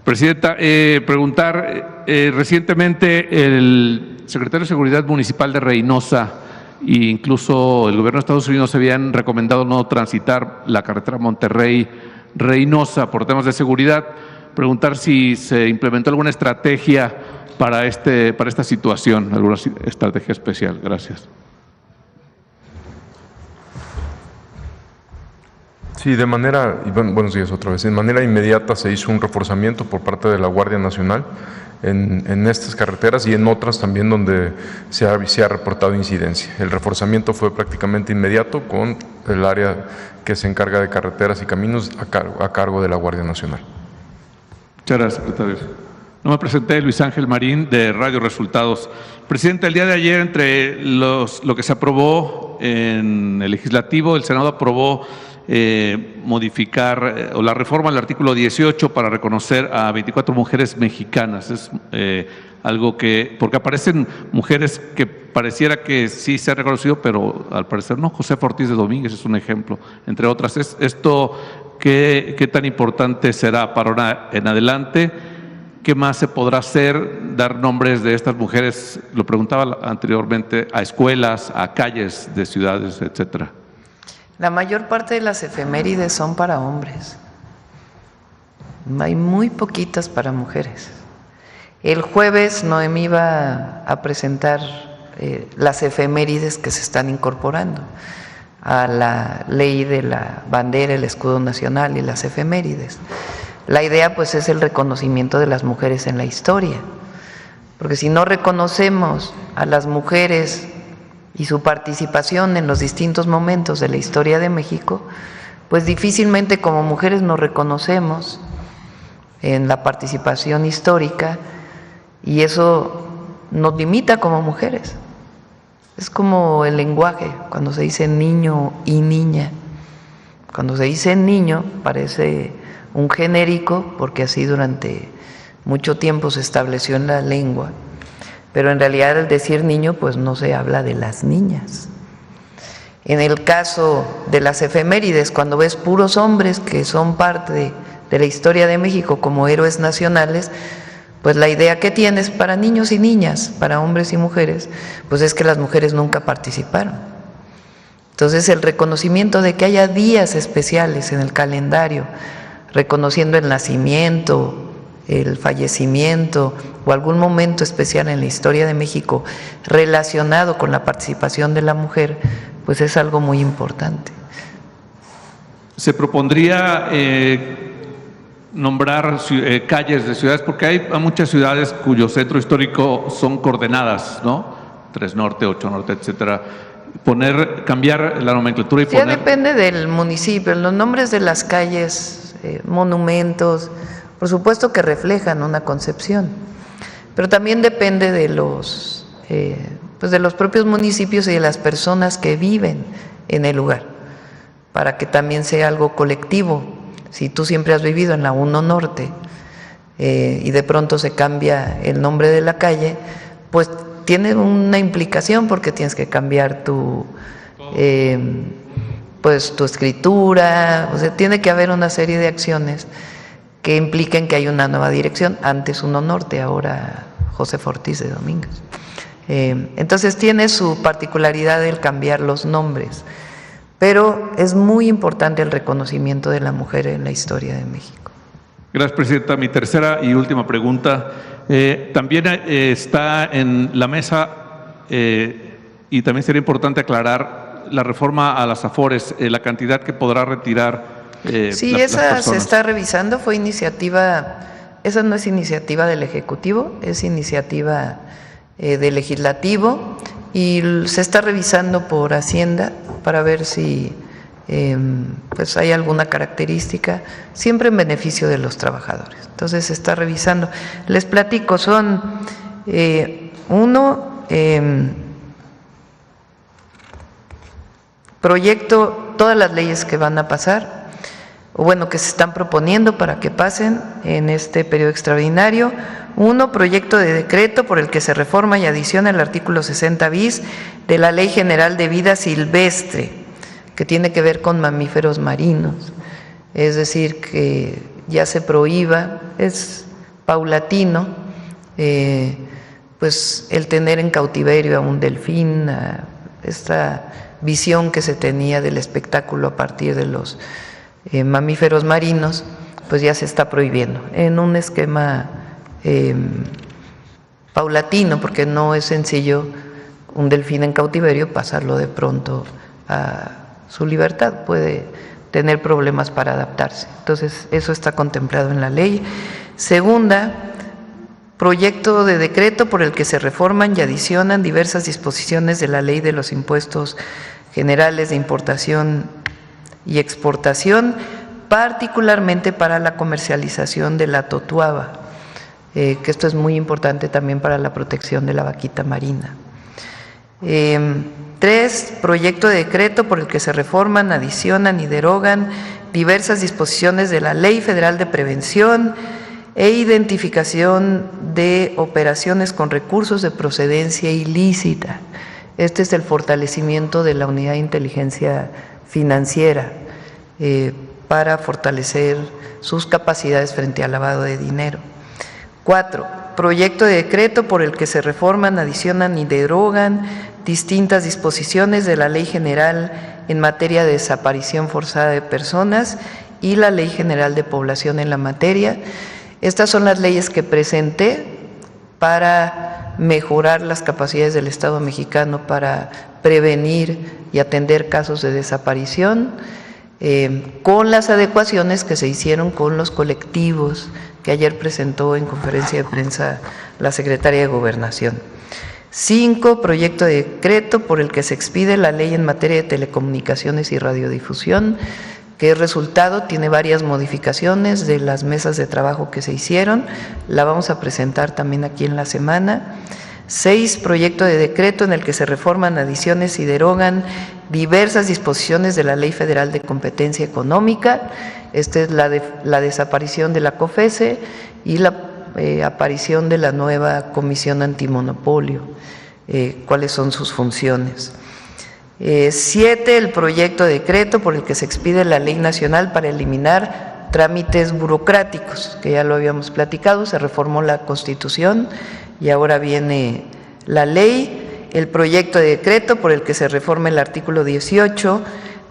Presidenta, preguntar, recientemente el secretario de Seguridad Municipal de Reynosa e incluso el gobierno de Estados Unidos habían recomendado no transitar la carretera Monterrey-Reynosa por temas de seguridad. Preguntar si se implementó alguna estrategia para esta situación, alguna estrategia especial. Gracias. Sí, buenos días otra vez. De manera inmediata se hizo un reforzamiento por parte de la Guardia Nacional en estas carreteras y en otras también donde se ha reportado incidencia. El reforzamiento fue prácticamente inmediato con el área que se encarga de carreteras y caminos a cargo de la Guardia Nacional. Muchas gracias, secretario. No me presenté, Luis Ángel Marín, de Radio Resultados. Presidente, el día de ayer, entre lo que se aprobó en el Legislativo, el Senado aprobó modificar o la reforma del artículo 18 para reconocer a 24 mujeres mexicanas. Es algo porque aparecen mujeres que pareciera que sí se ha reconocido, pero al parecer no. Josefa Ortiz de Domínguez es un ejemplo, entre otras. ¿Esto qué tan importante será para ahora en adelante? ¿Qué más se podrá hacer? Dar nombres de estas mujeres, lo preguntaba anteriormente, a escuelas, a calles de ciudades, etcétera. La mayor parte de las efemérides son para hombres. Hay muy poquitas para mujeres. El jueves Noemí va a presentar las efemérides que se están incorporando a la ley de la bandera, el escudo nacional y las efemérides. La idea pues es el reconocimiento de las mujeres en la historia, porque si no reconocemos a las mujeres y su participación en los distintos momentos de la historia de México, pues difícilmente como mujeres nos reconocemos en la participación histórica y eso nos limita como mujeres. Es como el lenguaje, cuando se dice niño y niña. Cuando se dice niño parece un genérico, porque así durante mucho tiempo se estableció en la lengua, pero en realidad al decir niño pues no se habla de las niñas. En el caso de las efemérides, cuando ves puros hombres que son parte de la historia de México como héroes nacionales, pues la idea que tienes para niños y niñas, para hombres y mujeres, pues es que las mujeres nunca participaron. Entonces el reconocimiento de que haya días especiales en el calendario, reconociendo el nacimiento, el fallecimiento o algún momento especial en la historia de México relacionado con la participación de la mujer, pues es algo muy importante. ¿Se propondría nombrar calles de ciudades? Porque hay muchas ciudades cuyo centro histórico son coordenadas, ¿no? 3 Norte, 8 Norte, etcétera. Cambiar la nomenclatura y sí, poner... depende del municipio. Los nombres de las calles, monumentos, por supuesto que reflejan una concepción, pero también depende de los propios municipios y de las personas que viven en el lugar, para que también sea algo colectivo. Si tú siempre has vivido en la 1 Norte y de pronto se cambia el nombre de la calle, pues tiene una implicación porque tienes que cambiar tu escritura, o sea, tiene que haber una serie de acciones que impliquen que hay una nueva dirección, antes 1 Norte, ahora Josefa Ortiz de Domínguez. Entonces tiene su particularidad el cambiar los nombres, pero es muy importante el reconocimiento de la mujer en la historia de México. Gracias, Presidenta. Mi tercera y última pregunta. También está en la mesa y también sería importante aclarar la reforma a las AFORES, la cantidad que podrá retirar. Sí, esa se está revisando, esa no es iniciativa del Ejecutivo, es iniciativa del Legislativo y se está revisando por Hacienda para ver si pues hay alguna característica, siempre en beneficio de los trabajadores. Entonces se está revisando. Les platico, son proyecto, todas las leyes que van a pasar, o bueno, que se están proponiendo para que pasen en este periodo extraordinario. 1, proyecto de decreto por el que se reforma y adiciona el artículo 60 bis de la Ley General de Vida Silvestre, que tiene que ver con mamíferos marinos, es decir, que ya se prohíba, es paulatino, pues el tener en cautiverio a un delfín, a esta visión que se tenía del espectáculo a partir de los mamíferos marinos, pues ya se está prohibiendo en un esquema paulatino, porque no es sencillo un delfín en cautiverio pasarlo de pronto a su libertad, puede tener problemas para adaptarse. Entonces, eso está contemplado en la ley. Segunda, proyecto de decreto por el que se reforman y adicionan diversas disposiciones de la Ley de los Impuestos Generales de Importación y Exportación, particularmente para la comercialización de la totuaba, que esto es muy importante también para la protección de la vaquita marina. 3, proyecto de decreto por el que se reforman, adicionan y derogan diversas disposiciones de la Ley Federal de Prevención e Identificación de Operaciones con Recursos de Procedencia Ilícita. Este es el fortalecimiento de la Unidad de Inteligencia Financiera para fortalecer sus capacidades frente al lavado de dinero. 4, proyecto de decreto por el que se reforman, adicionan y derogan distintas disposiciones de la Ley General en materia de desaparición forzada de personas y la Ley General de Población en la materia. Estas son las leyes que presenté para mejorar las capacidades del Estado mexicano para prevenir y atender casos de desaparición, con las adecuaciones que se hicieron con los colectivos que ayer presentó en conferencia de prensa la secretaria de Gobernación. 5, proyecto de decreto por el que se expide la ley en materia de telecomunicaciones y radiodifusión, que es resultado, tiene varias modificaciones de las mesas de trabajo que se hicieron, la vamos a presentar también aquí en la semana. 6, proyecto de decreto en el que se reforman, adiciones y derogan diversas disposiciones de la Ley Federal de Competencia Económica. Esta es la desaparición de la COFESE y la aparición de la nueva Comisión Antimonopolio, cuáles son sus funciones. 7, el proyecto de decreto por el que se expide la Ley Nacional para eliminar trámites burocráticos, que ya lo habíamos platicado, se reformó la Constitución y ahora viene la ley. El proyecto de decreto por el que se reforma el artículo 18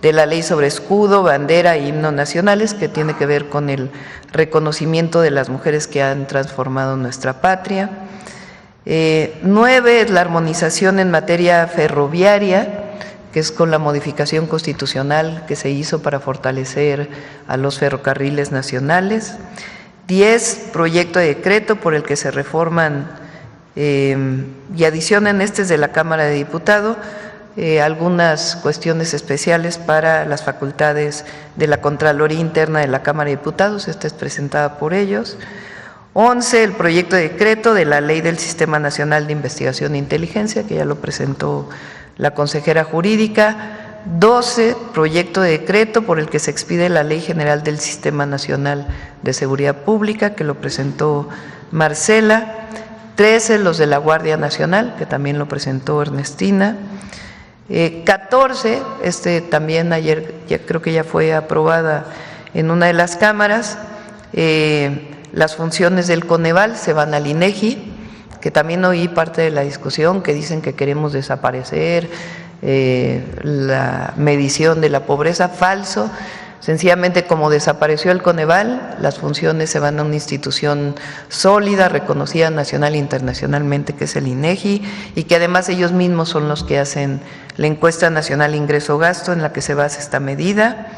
de la Ley sobre Escudo, Bandera e Himno Nacionales, que tiene que ver con el reconocimiento de las mujeres que han transformado nuestra patria. 9, es la armonización en materia ferroviaria, que es con la modificación constitucional que se hizo para fortalecer a los ferrocarriles nacionales. 10, proyecto de decreto por el que se reforman y adicionan, este es de la Cámara de Diputados, algunas cuestiones especiales para las facultades de la Contraloría Interna de la Cámara de Diputados, esta es presentada por ellos. 11, el proyecto de decreto de la Ley del Sistema Nacional de Investigación e Inteligencia, que ya lo presentó la consejera jurídica. 12, proyecto de decreto por el que se expide la Ley General del Sistema Nacional de Seguridad Pública, que lo presentó Marcela. 13, los de la Guardia Nacional, que también lo presentó Ernestina. 14, también ayer ya creo que ya fue aprobada en una de las cámaras, las funciones del Coneval se van al INEGI, que también oí parte de la discusión, que dicen que queremos desaparecer la medición de la pobreza. Falso. Sencillamente, como desapareció el Coneval, las funciones se van a una institución sólida, reconocida nacional e internacionalmente, que es el INEGI, y que además ellos mismos son los que hacen la encuesta nacional ingreso-gasto en la que se basa esta medida.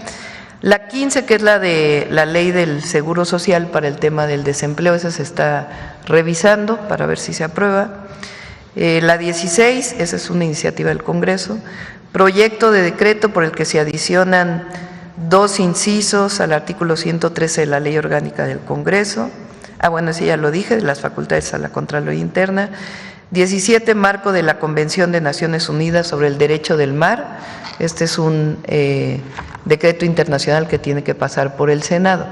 La 15, que es la de la ley del Seguro Social para el tema del desempleo, esa se está revisando para ver si se aprueba. La 16, esa es una iniciativa del Congreso, proyecto de decreto por el que se adicionan 2 incisos al artículo 113 de la Ley Orgánica del Congreso. Bueno, ese ya lo dije, de las facultades a la Contraloría Interna. 17, marco de la Convención de Naciones Unidas sobre el Derecho del Mar. Este es un decreto internacional que tiene que pasar por el Senado.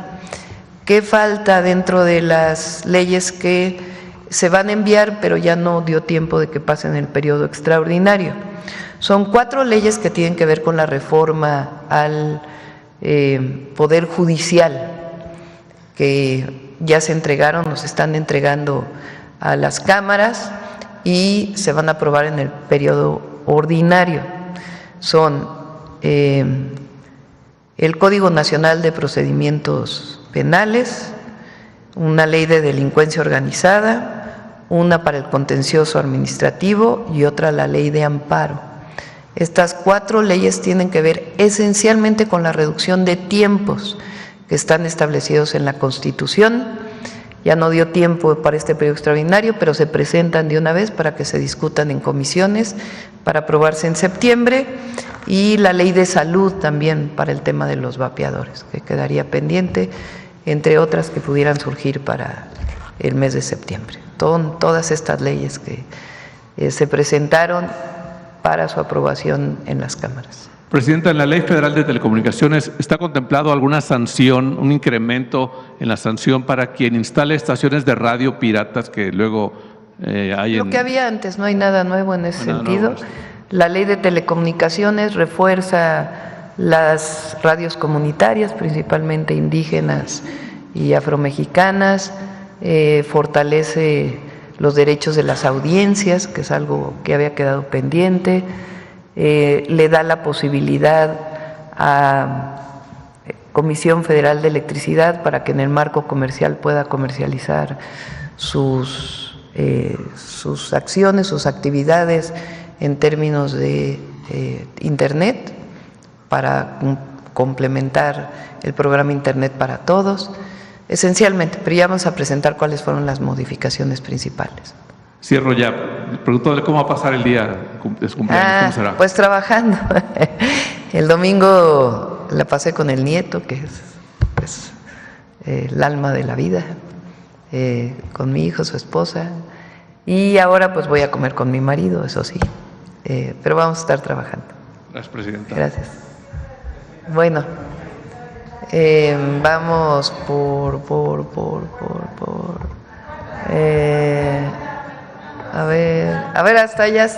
¿Qué falta dentro de las leyes que se van a enviar, pero ya no dio tiempo de que pasen el periodo extraordinario? Son 4 leyes que tienen que ver con la reforma al Poder Judicial, que ya se entregaron, nos están entregando a las cámaras y se van a aprobar en el periodo ordinario. Son el Código Nacional de Procedimientos Penales, una ley de delincuencia organizada, una para el contencioso administrativo y otra la ley de amparo. Estas 4 leyes tienen que ver esencialmente con la reducción de tiempos que están establecidos en la Constitución. Ya no dio tiempo para este periodo extraordinario, pero se presentan de una vez para que se discutan en comisiones para aprobarse en septiembre, y la ley de salud también para el tema de los vapeadores, que quedaría pendiente, entre otras que pudieran surgir para el mes de septiembre. Todas estas leyes que se presentaron para su aprobación en las cámaras. Presidenta, en la Ley Federal de Telecomunicaciones, ¿está contemplado alguna sanción, un incremento en la sanción para quien instale estaciones de radio piratas que luego hay en… Lo que había antes, no hay nada nuevo en ese Nada sentido. nuevo. La Ley de Telecomunicaciones refuerza las radios comunitarias, principalmente indígenas y afromexicanas, fortalece los derechos de las audiencias, que es algo que había quedado pendiente, le da la posibilidad a Comisión Federal de Electricidad para que en el marco comercial pueda comercializar sus acciones, sus actividades en términos de Internet, para complementar el programa Internet para Todos, esencialmente, pero ya vamos a presentar cuáles fueron las modificaciones principales. Cierro ya. Preguntándole cómo va a pasar el día de su cumpleaños, ¿cómo será? Pues trabajando. El domingo la pasé con el nieto, que es pues, el alma de la vida, con mi hijo, su esposa, y ahora pues voy a comer con mi marido, eso sí, pero vamos a estar trabajando. Gracias, Presidenta. Gracias. Bueno, vamos a ver, hasta allá.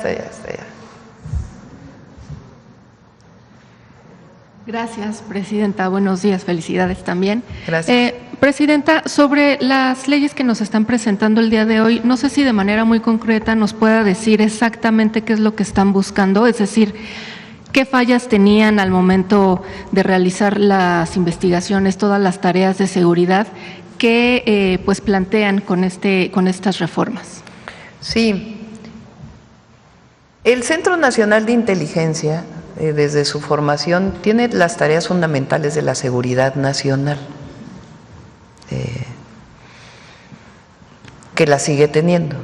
Gracias, Presidenta. Buenos días, felicidades también. Gracias. Presidenta, sobre las leyes que nos están presentando el día de hoy, no sé si de manera muy concreta nos pueda decir exactamente qué es lo que están buscando, es decir, qué fallas tenían al momento de realizar las investigaciones, todas las tareas de seguridad que pues plantean con estas reformas. Sí. El Centro Nacional de Inteligencia, desde su formación, tiene las tareas fundamentales de la seguridad nacional, que la sigue teniendo.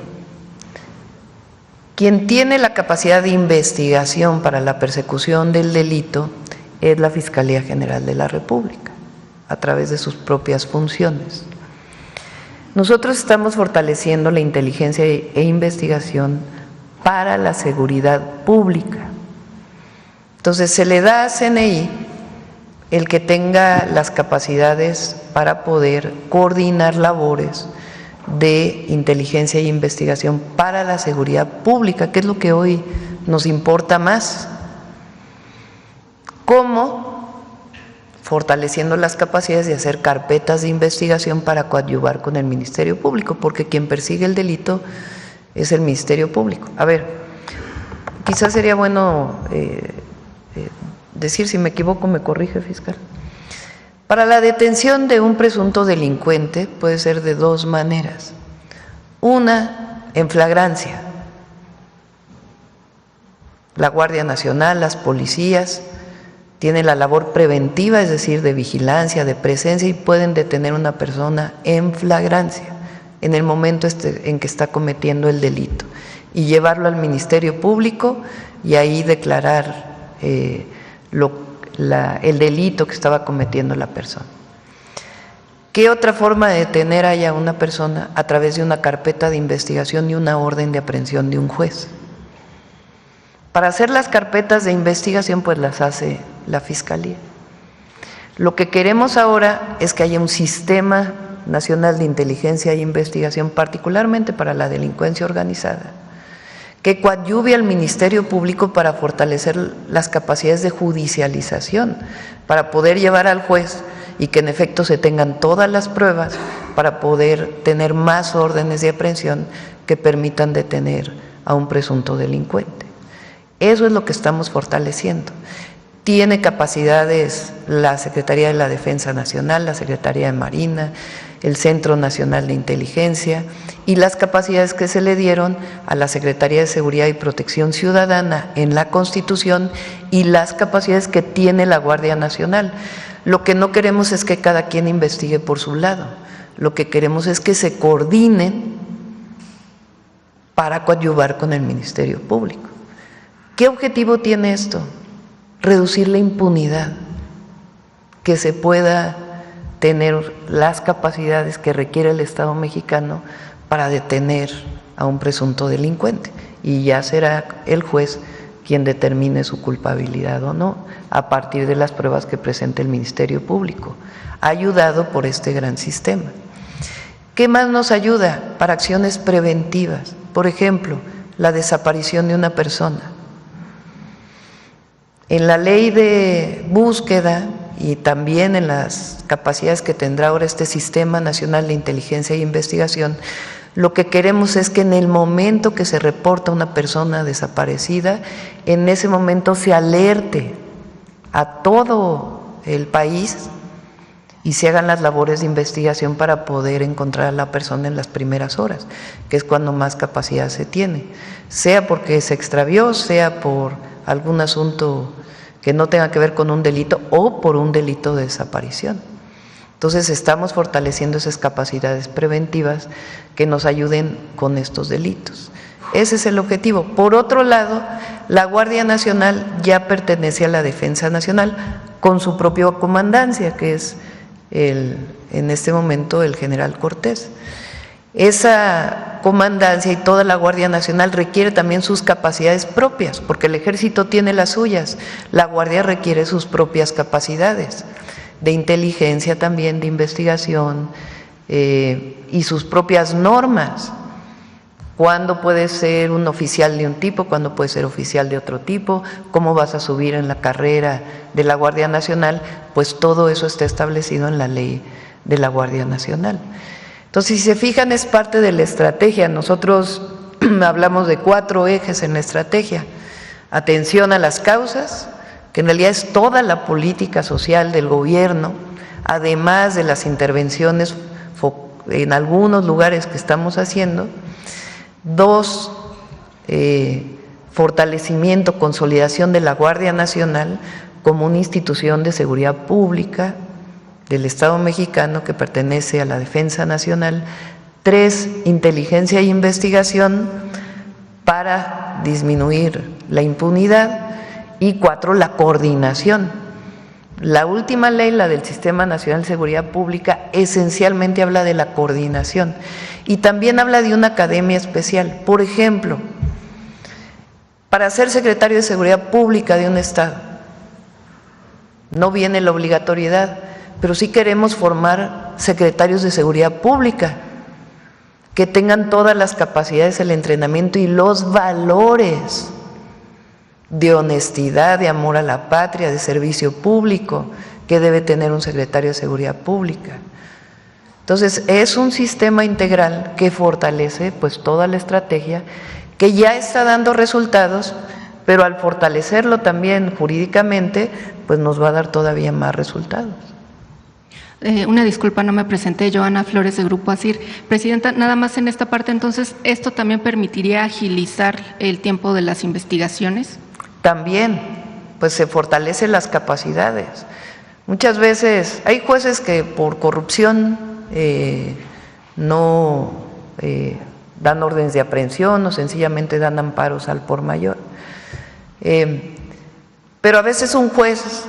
Quien tiene la capacidad de investigación para la persecución del delito es la Fiscalía General de la República, a través de sus propias funciones. Nosotros estamos fortaleciendo la inteligencia e investigación para la seguridad pública. Entonces, se le da a CNI el que tenga las capacidades para poder coordinar labores de inteligencia e investigación para la seguridad pública, que es lo que hoy nos importa más. ¿Cómo? Fortaleciendo las capacidades de hacer carpetas de investigación para coadyuvar con el Ministerio Público, porque quien persigue el delito es el Ministerio Público. A ver, quizás sería bueno decir, si me equivoco me corrige, fiscal. Para la detención de un presunto delincuente puede ser de 2 maneras. Una, en flagrancia. La Guardia Nacional, las policías tienen la labor preventiva, es decir, de vigilancia, de presencia, y pueden detener a una persona en flagrancia, en el momento en que está cometiendo el delito. y llevarlo al Ministerio Público y ahí declarar el delito que estaba cometiendo la persona. ¿Qué otra forma de detener a una persona? A través de una carpeta de investigación y una orden de aprehensión de un juez. Para hacer las carpetas de investigación, pues las hace la Fiscalía. Lo que queremos ahora es que haya un sistema nacional de inteligencia e investigación, particularmente para la delincuencia organizada, que coadyuve al Ministerio Público para fortalecer las capacidades de judicialización, para poder llevar al juez y que en efecto se tengan todas las pruebas para poder tener más órdenes de aprehensión que permitan detener a un presunto delincuente. Eso es lo que estamos fortaleciendo. Tiene capacidades la Secretaría de la Defensa Nacional, la Secretaría de Marina, el Centro Nacional de Inteligencia y las capacidades que se le dieron a la Secretaría de Seguridad y Protección Ciudadana en la Constitución y las capacidades que tiene la Guardia Nacional. Lo que no queremos es que cada quien investigue por su lado. Lo que queremos es que se coordinen para coadyuvar con el Ministerio Público. ¿Qué objetivo tiene esto? Reducir la impunidad, que se pueda tener las capacidades que requiere el Estado mexicano para detener a un presunto delincuente y ya será el juez quien determine su culpabilidad o no a partir de las pruebas que presente el Ministerio Público, ayudado por este gran sistema. ¿Qué más nos ayuda? Para acciones preventivas, por ejemplo, la desaparición de una persona. En la ley de búsqueda y también en las capacidades que tendrá ahora este Sistema Nacional de Inteligencia e Investigación, lo que queremos es que en el momento que se reporta una persona desaparecida, en ese momento se alerte a todo el país y se hagan las labores de investigación para poder encontrar a la persona en las primeras horas, que es cuando más capacidad se tiene, sea porque se extravió, sea por algún asunto que no tenga que ver con un delito o por un delito de desaparición. Entonces estamos fortaleciendo esas capacidades preventivas que nos ayuden con estos delitos. Ese es el objetivo. Por otro lado, la Guardia Nacional ya pertenece a la Defensa Nacional con su propia comandancia, que es en este momento el general Cortés. Esa comandancia y toda la Guardia Nacional requiere también sus capacidades propias, porque el Ejército tiene las suyas, la Guardia requiere sus propias capacidades de inteligencia también, de investigación y sus propias normas. ¿Cuándo puede ser un oficial de un tipo? ¿Cuándo puede ser oficial de otro tipo? ¿Cómo vas a subir en la carrera de la Guardia Nacional? Pues todo eso está establecido en la ley de la Guardia Nacional. Entonces, si se fijan, es parte de la estrategia. Nosotros hablamos de 4 ejes en la estrategia. Atención a las causas, que en realidad es toda la política social del gobierno, además de las intervenciones en algunos lugares que estamos haciendo. 2, fortalecimiento, consolidación de la Guardia Nacional como una institución de seguridad pública del Estado mexicano que pertenece a la Defensa Nacional. 3, inteligencia e investigación para disminuir la impunidad. Y 4, la coordinación. La última ley, la del Sistema Nacional de Seguridad Pública, esencialmente habla de la coordinación y también habla de una academia especial. Por ejemplo, para ser secretario de Seguridad Pública de un Estado, no viene la obligatoriedad, pero sí queremos formar secretarios de Seguridad Pública que tengan todas las capacidades, el entrenamiento y los valores de honestidad, de amor a la patria, de servicio público que debe tener un secretario de Seguridad Pública. Entonces, es un sistema integral que fortalece pues toda la estrategia, que ya está dando resultados, pero al fortalecerlo también jurídicamente, pues nos va a dar todavía más resultados. Una disculpa, no me presenté, Joana Flores de Grupo ASIR. Presidenta, nada más en esta parte, entonces, ¿esto también permitiría agilizar el tiempo de las investigaciones? También, pues se fortalecen las capacidades. Muchas veces hay jueces que por corrupción no dan órdenes de aprehensión o sencillamente dan amparos al por mayor. Pero a veces un juez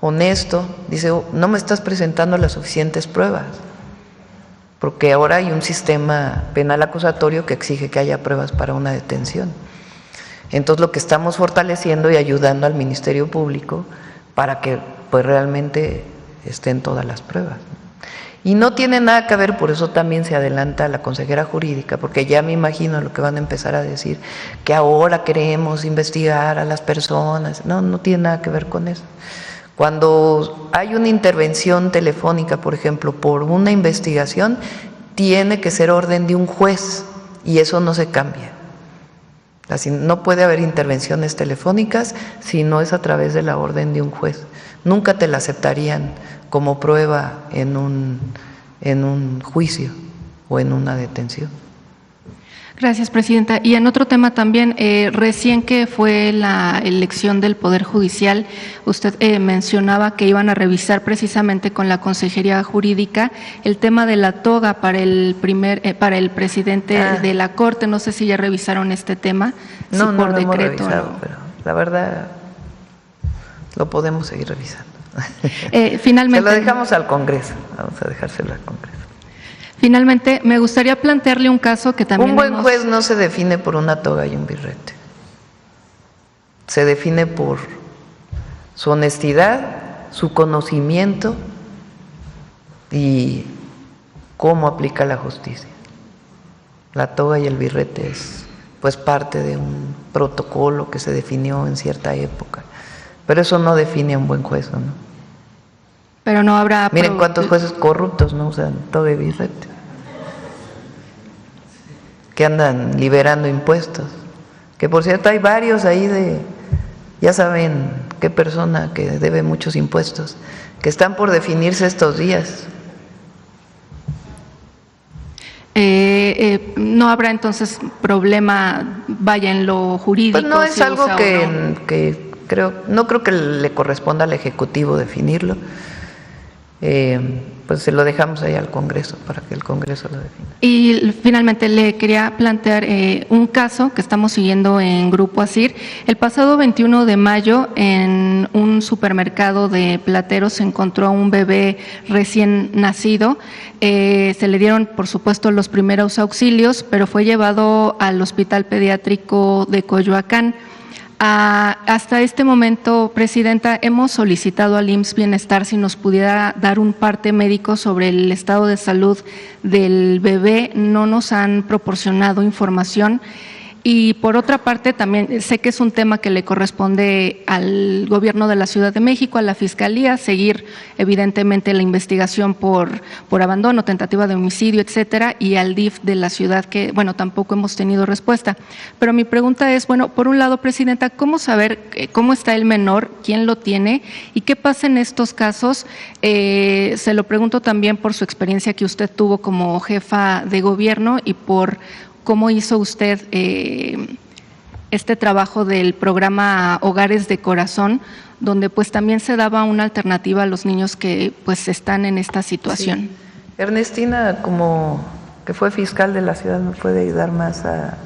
honesto dice, no me estás presentando las suficientes pruebas, porque ahora hay un sistema penal acusatorio que exige que haya pruebas para una detención. Entonces lo que estamos fortaleciendo y ayudando al Ministerio Público para que pues realmente estén todas las pruebas. Y no tiene nada que ver, por eso también se adelanta la consejera jurídica, porque ya me imagino lo que van a empezar a decir, que ahora queremos investigar a las personas. No, no tiene nada que ver con eso. Cuando hay una intervención telefónica, por ejemplo, por una investigación, tiene que ser orden de un juez y eso no se cambia. Así, no puede haber intervenciones telefónicas si no es a través de la orden de un juez. Nunca te la aceptarían como prueba en un juicio o en una detención. Gracias, Presidenta. Y en otro tema también, recién que fue la elección del Poder Judicial, usted mencionaba que iban a revisar precisamente con la Consejería Jurídica el tema de la toga para el presidente de la Corte. No sé si ya revisaron este tema, no, si por no lo hemos decreto revisado, o no. pero la verdad lo podemos seguir revisando. Finalmente, se lo dejamos al Congreso, vamos a dejárselo al Congreso. Finalmente, me gustaría plantearle un caso que también… Un buen juez no se define por una toga y un birrete. Se define por su honestidad, su conocimiento y cómo aplica la justicia. La toga y el birrete es pues parte de un protocolo que se definió en cierta época. Pero eso no define a un buen juez, ¿no? Pero no habrá… Miren cuántos jueces corruptos no usan toga y birrete, que andan liberando impuestos, que por cierto hay varios ahí ya saben qué persona que debe muchos impuestos, que están por definirse estos días. No habrá entonces problema, vaya, en lo jurídico. Pues no es si algo usa que no creo que le corresponda al Ejecutivo definirlo. Pues se lo dejamos ahí al Congreso para que el Congreso lo defina. Y finalmente le quería plantear un caso que estamos siguiendo en Grupo ASIR. El pasado 21 de mayo en un supermercado de Plateros se encontró a un bebé recién nacido. Se le dieron, por supuesto, los primeros auxilios, pero fue llevado al Hospital Pediátrico de Coyoacán. Hasta este momento, Presidenta, hemos solicitado al IMSS Bienestar si nos pudiera dar un parte médico sobre el estado de salud del bebé. No nos han proporcionado información. Y por otra parte, también sé que es un tema que le corresponde al Gobierno de la Ciudad de México, a la Fiscalía, seguir evidentemente la investigación por abandono, tentativa de homicidio, etcétera, y al DIF de la ciudad que, bueno, tampoco hemos tenido respuesta. Pero mi pregunta es, bueno, por un lado, Presidenta, ¿cómo saber cómo está el menor, quién lo tiene y qué pasa en estos casos? Se lo pregunto también por su experiencia que usted tuvo como jefa de gobierno y por ¿cómo hizo usted este trabajo del programa Hogares de Corazón, donde pues también se daba una alternativa a los niños que pues están en esta situación? Sí. Ernestina, como que fue fiscal de la ciudad, ¿me puede ayudar más a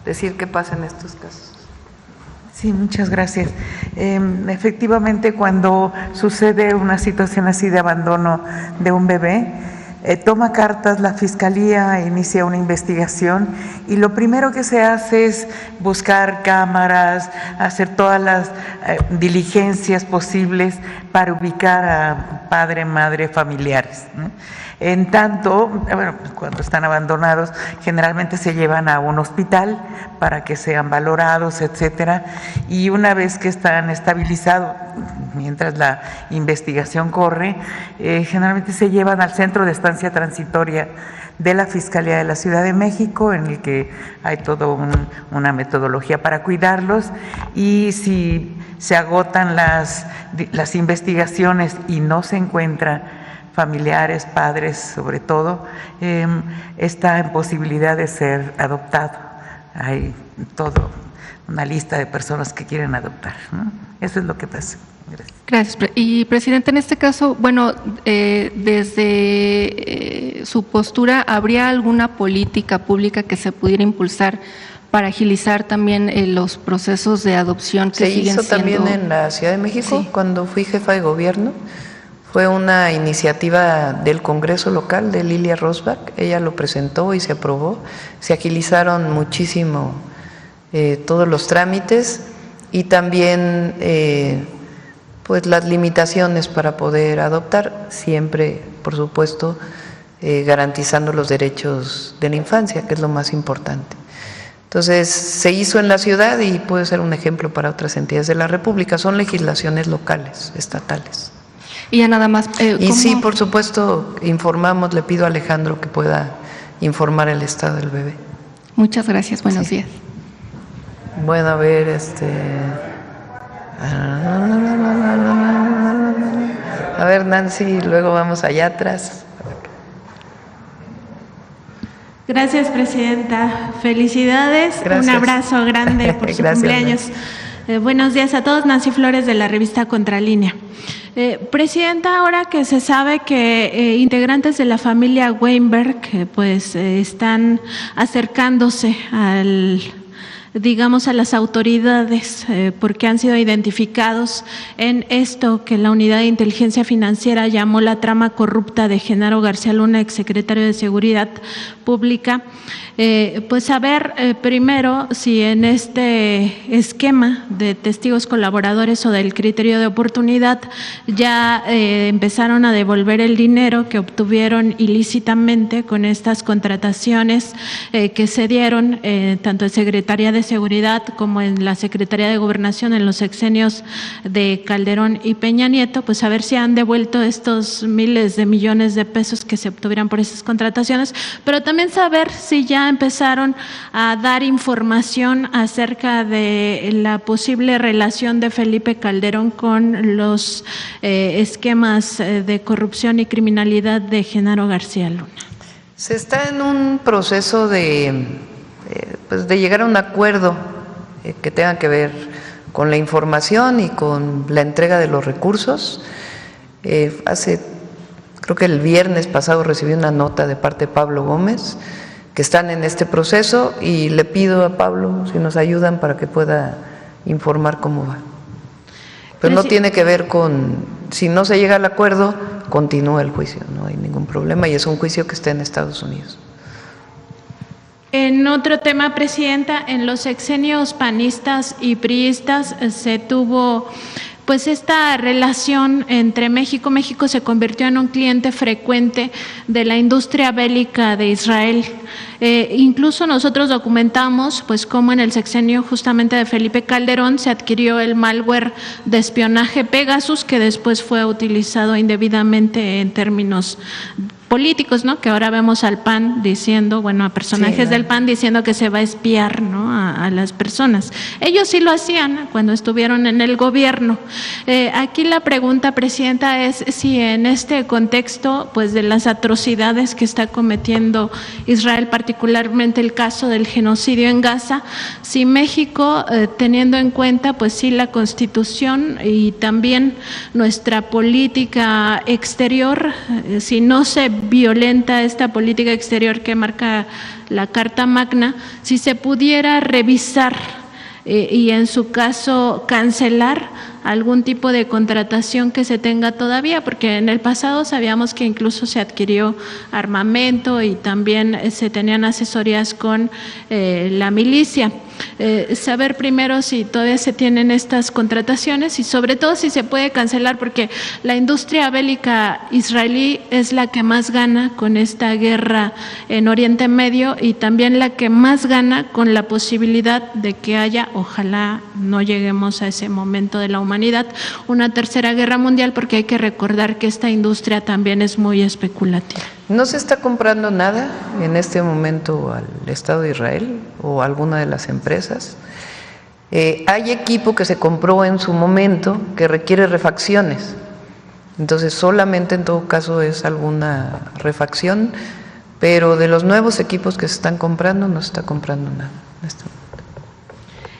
decir qué pasa en estos casos? Sí, muchas gracias. Efectivamente, cuando sucede una situación así de abandono de un bebé, toma cartas la Fiscalía, inicia una investigación y lo primero que se hace es buscar cámaras, hacer todas las diligencias posibles para ubicar a padre, madre, familiares, ¿no? En tanto, bueno, cuando están abandonados, generalmente se llevan a un hospital para que sean valorados, etcétera, y una vez que están estabilizados, mientras la investigación corre, generalmente se llevan al centro de estancia transitoria de la Fiscalía de la Ciudad de México, en el que hay toda una metodología para cuidarlos, y si se agotan las investigaciones y no se encuentra familiares, padres sobre todo, está en posibilidad de ser adoptado. Hay una lista de personas que quieren adoptar, ¿no? Eso es lo que pasa. Gracias. Gracias. Y, presidente, en este caso, bueno, desde su postura, ¿habría alguna política pública que se pudiera impulsar para agilizar también los procesos de adopción que siguen siendo? Se hizo también en la Ciudad de México, sí, cuando fui jefa de gobierno. Fue una iniciativa del Congreso local de Lilia Rosbach, ella lo presentó y se aprobó. Se agilizaron muchísimo todos los trámites y también pues las limitaciones para poder adoptar, siempre, por supuesto, garantizando los derechos de la infancia, que es lo más importante. Entonces, se hizo en la ciudad y puede ser un ejemplo para otras entidades de la República. Son legislaciones locales, estatales. Y ya nada más. Y sí, por supuesto, informamos, le pido a Alejandro que pueda informar el estado del bebé. Muchas gracias, buenos días. Bueno, a ver, a ver, Nancy, luego vamos allá atrás. Gracias, presidenta. Felicidades. Gracias. Un abrazo grande por su cumpleaños. Buenos días a todos. Nancy Flores, de la revista Contralínea. Presidenta, ahora que se sabe que integrantes de la familia Weinberg pues están acercándose digamos, a las autoridades porque han sido identificados en esto que la Unidad de Inteligencia Financiera llamó la trama corrupta de Genaro García Luna, exsecretario de Seguridad Pública, pues saber primero si en este esquema de testigos colaboradores o del criterio de oportunidad ya empezaron a devolver el dinero que obtuvieron ilícitamente con estas contrataciones que se dieron tanto en Secretaría de Seguridad como en la Secretaría de Gobernación en los sexenios de Calderón y Peña Nieto, pues a ver si han devuelto estos miles de millones de pesos que se obtuvieran por esas contrataciones, pero también saber si ya empezaron a dar información acerca de la posible relación de Felipe Calderón con los esquemas de corrupción y criminalidad de Genaro García Luna. Se está en un proceso de llegar a un acuerdo que tenga que ver con la información y con la entrega de los recursos. Creo que el viernes pasado recibí una nota de parte de Pablo Gómez que están en este proceso y le pido a Pablo si nos ayudan para que pueda informar cómo va. Pero no tiene que ver con, si no se llega al acuerdo, continúa el juicio, no hay ningún problema y es un juicio que está en Estados Unidos. En otro tema, presidenta, en los sexenios panistas y priistas se tuvo pues esta relación entre México. México se convirtió en un cliente frecuente de la industria bélica de Israel. Incluso nosotros documentamos pues cómo en el sexenio justamente de Felipe Calderón se adquirió el malware de espionaje Pegasus, que después fue utilizado indebidamente en términos políticos, ¿no? Que ahora vemos al PAN diciendo, bueno, a personajes del PAN diciendo que se va a espiar, ¿no? A las personas. Ellos sí lo hacían cuando estuvieron en el gobierno. Aquí la pregunta, presidenta, es si en este contexto, pues de las atrocidades que está cometiendo Israel, particularmente el caso del genocidio en Gaza, si México, teniendo en cuenta, pues sí, la Constitución y también nuestra política exterior, si no se violenta esta política exterior que marca la Carta Magna, si se pudiera revisar y en su caso cancelar algún tipo de contratación que se tenga todavía, porque en el pasado sabíamos que incluso se adquirió armamento y también se tenían asesorías con la milicia. Saber primero si todavía se tienen estas contrataciones y sobre todo si se puede cancelar, porque la industria bélica israelí es la que más gana con esta guerra en Oriente Medio y también la que más gana con la posibilidad de que haya, ojalá no lleguemos a ese momento de la humanidad, una tercera guerra mundial, porque hay que recordar que esta industria también es muy especulativa. No se está comprando nada en este momento al Estado de Israel o a alguna de las empresas. Hay equipo que se compró en su momento que requiere refacciones. Entonces solamente en todo caso es alguna refacción, pero de los nuevos equipos que se están comprando no se está comprando nada en este momento.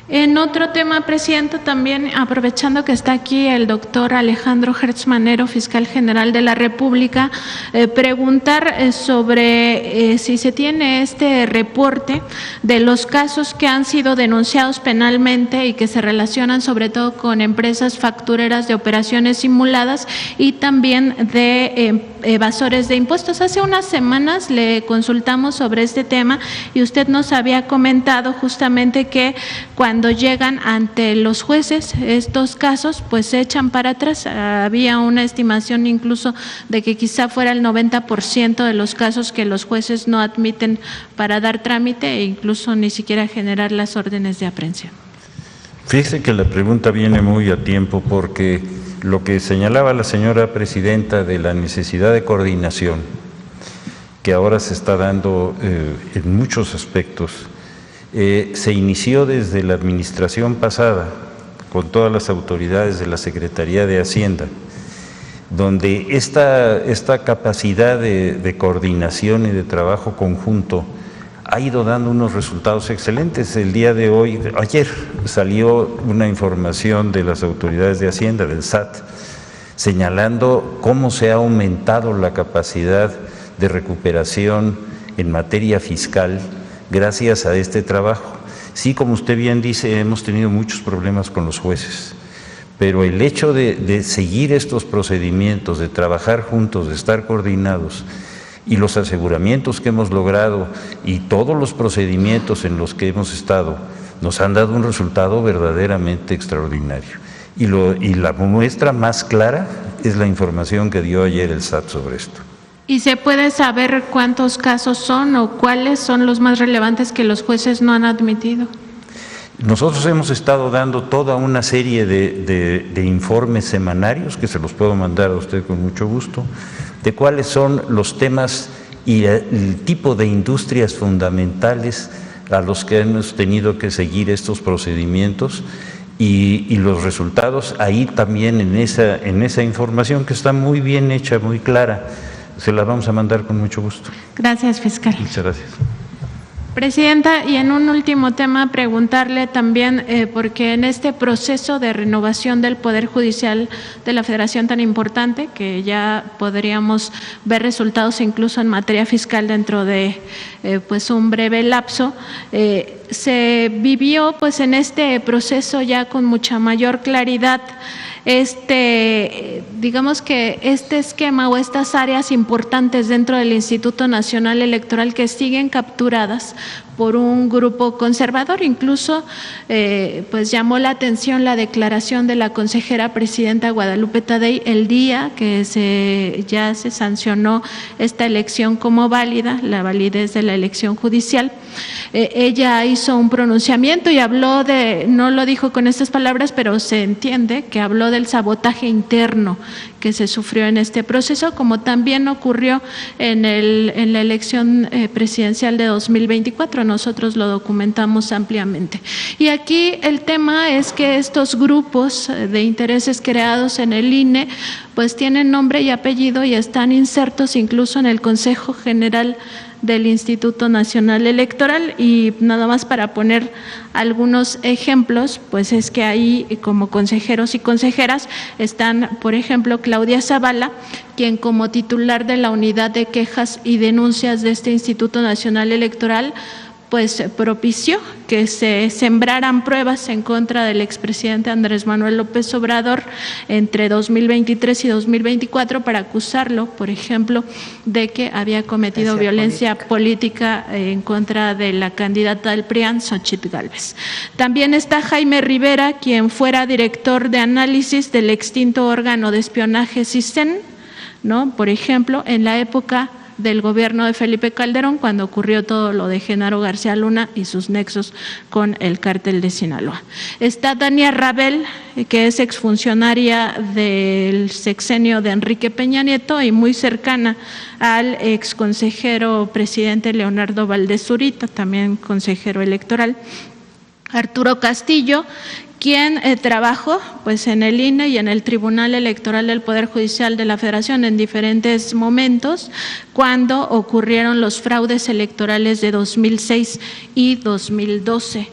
En otro tema, Presidenta, también aprovechando que está aquí el doctor Alejandro Hertz Manero, fiscal general de la República, preguntar sobre si se tiene este reporte de los casos que han sido denunciados penalmente y que se relacionan sobre todo con empresas factureras de operaciones simuladas y también de evasores de impuestos. Hace unas semanas le consultamos sobre este tema y usted nos había comentado justamente que cuando llegan ante los jueces estos casos, pues se echan para atrás. Había una estimación incluso de que quizá fuera el 90% de los casos que los jueces no admiten para dar trámite e incluso ni siquiera generar las órdenes de aprehensión. Fíjese que la pregunta viene muy a tiempo porque lo que señalaba la señora presidenta de la necesidad de coordinación, que ahora se está dando en muchos aspectos, se inició desde la administración pasada con todas las autoridades de la Secretaría de Hacienda, donde esta capacidad de coordinación y de trabajo conjunto ha ido dando unos resultados excelentes. El día de hoy, ayer, salió una información de las autoridades de Hacienda, del SAT, señalando cómo se ha aumentado la capacidad de recuperación en materia fiscal gracias a este trabajo. Sí, como usted bien dice, hemos tenido muchos problemas con los jueces, pero el hecho de seguir estos procedimientos, de trabajar juntos, de estar coordinados, y los aseguramientos que hemos logrado y todos los procedimientos en los que hemos estado, nos han dado un resultado verdaderamente extraordinario. Y la muestra más clara es la información que dio ayer el SAT sobre esto. ¿Y se puede saber cuántos casos son o cuáles son los más relevantes que los jueces no han admitido? Nosotros hemos estado dando toda una serie de informes semanarios, que se los puedo mandar a usted con mucho gusto, de cuáles son los temas y el tipo de industrias fundamentales a los que hemos tenido que seguir estos procedimientos y los resultados ahí también en esa información que está muy bien hecha, muy clara. Se la vamos a mandar con mucho gusto. Gracias, fiscal. Muchas gracias. Presidenta, y en un último tema, preguntarle también, porque en este proceso de renovación del Poder Judicial de la Federación tan importante, que ya podríamos ver resultados incluso en materia fiscal dentro de pues un breve lapso, se vivió pues en este proceso ya con mucha mayor claridad digamos que este esquema o estas áreas importantes dentro del Instituto Nacional Electoral que siguen capturadas por un grupo conservador. Incluso pues llamó la atención la declaración de la consejera presidenta Guadalupe Tadei el día que ya se sancionó esta elección como válida, la validez de la elección judicial. Ella hizo un pronunciamiento y habló no lo dijo con estas palabras, pero se entiende que habló del sabotaje interno que se sufrió en este proceso, como también ocurrió en la elección presidencial de 2024. Nosotros lo documentamos ampliamente. Y aquí el tema es que estos grupos de intereses creados en el INE pues tienen nombre y apellido y están insertos incluso en el Consejo General del Instituto Nacional Electoral. Y nada más para poner algunos ejemplos, pues es que ahí como consejeros y consejeras están, por ejemplo, Claudia Zavala, quien como titular de la Unidad de Quejas y Denuncias de este Instituto Nacional Electoral pues propició que se sembraran pruebas en contra del expresidente Andrés Manuel López Obrador entre 2023 y 2024 para acusarlo, por ejemplo, de que había cometido violencia política en contra de la candidata del PRIAN, Xochitl Gálvez. También está Jaime Rivera, quien fuera director de análisis del extinto órgano de espionaje CISEN, ¿no? Por ejemplo, en la época del gobierno de Felipe Calderón, cuando ocurrió todo lo de Genaro García Luna y sus nexos con el cártel de Sinaloa. Está Dania Rabel, que es exfuncionaria del sexenio de Enrique Peña Nieto y muy cercana al exconsejero presidente Leonardo Valdés Zurita, también consejero electoral. Arturo Castillo, quien trabajó pues en el INE y en el Tribunal Electoral del Poder Judicial de la Federación en diferentes momentos cuando ocurrieron los fraudes electorales de 2006 y 2012.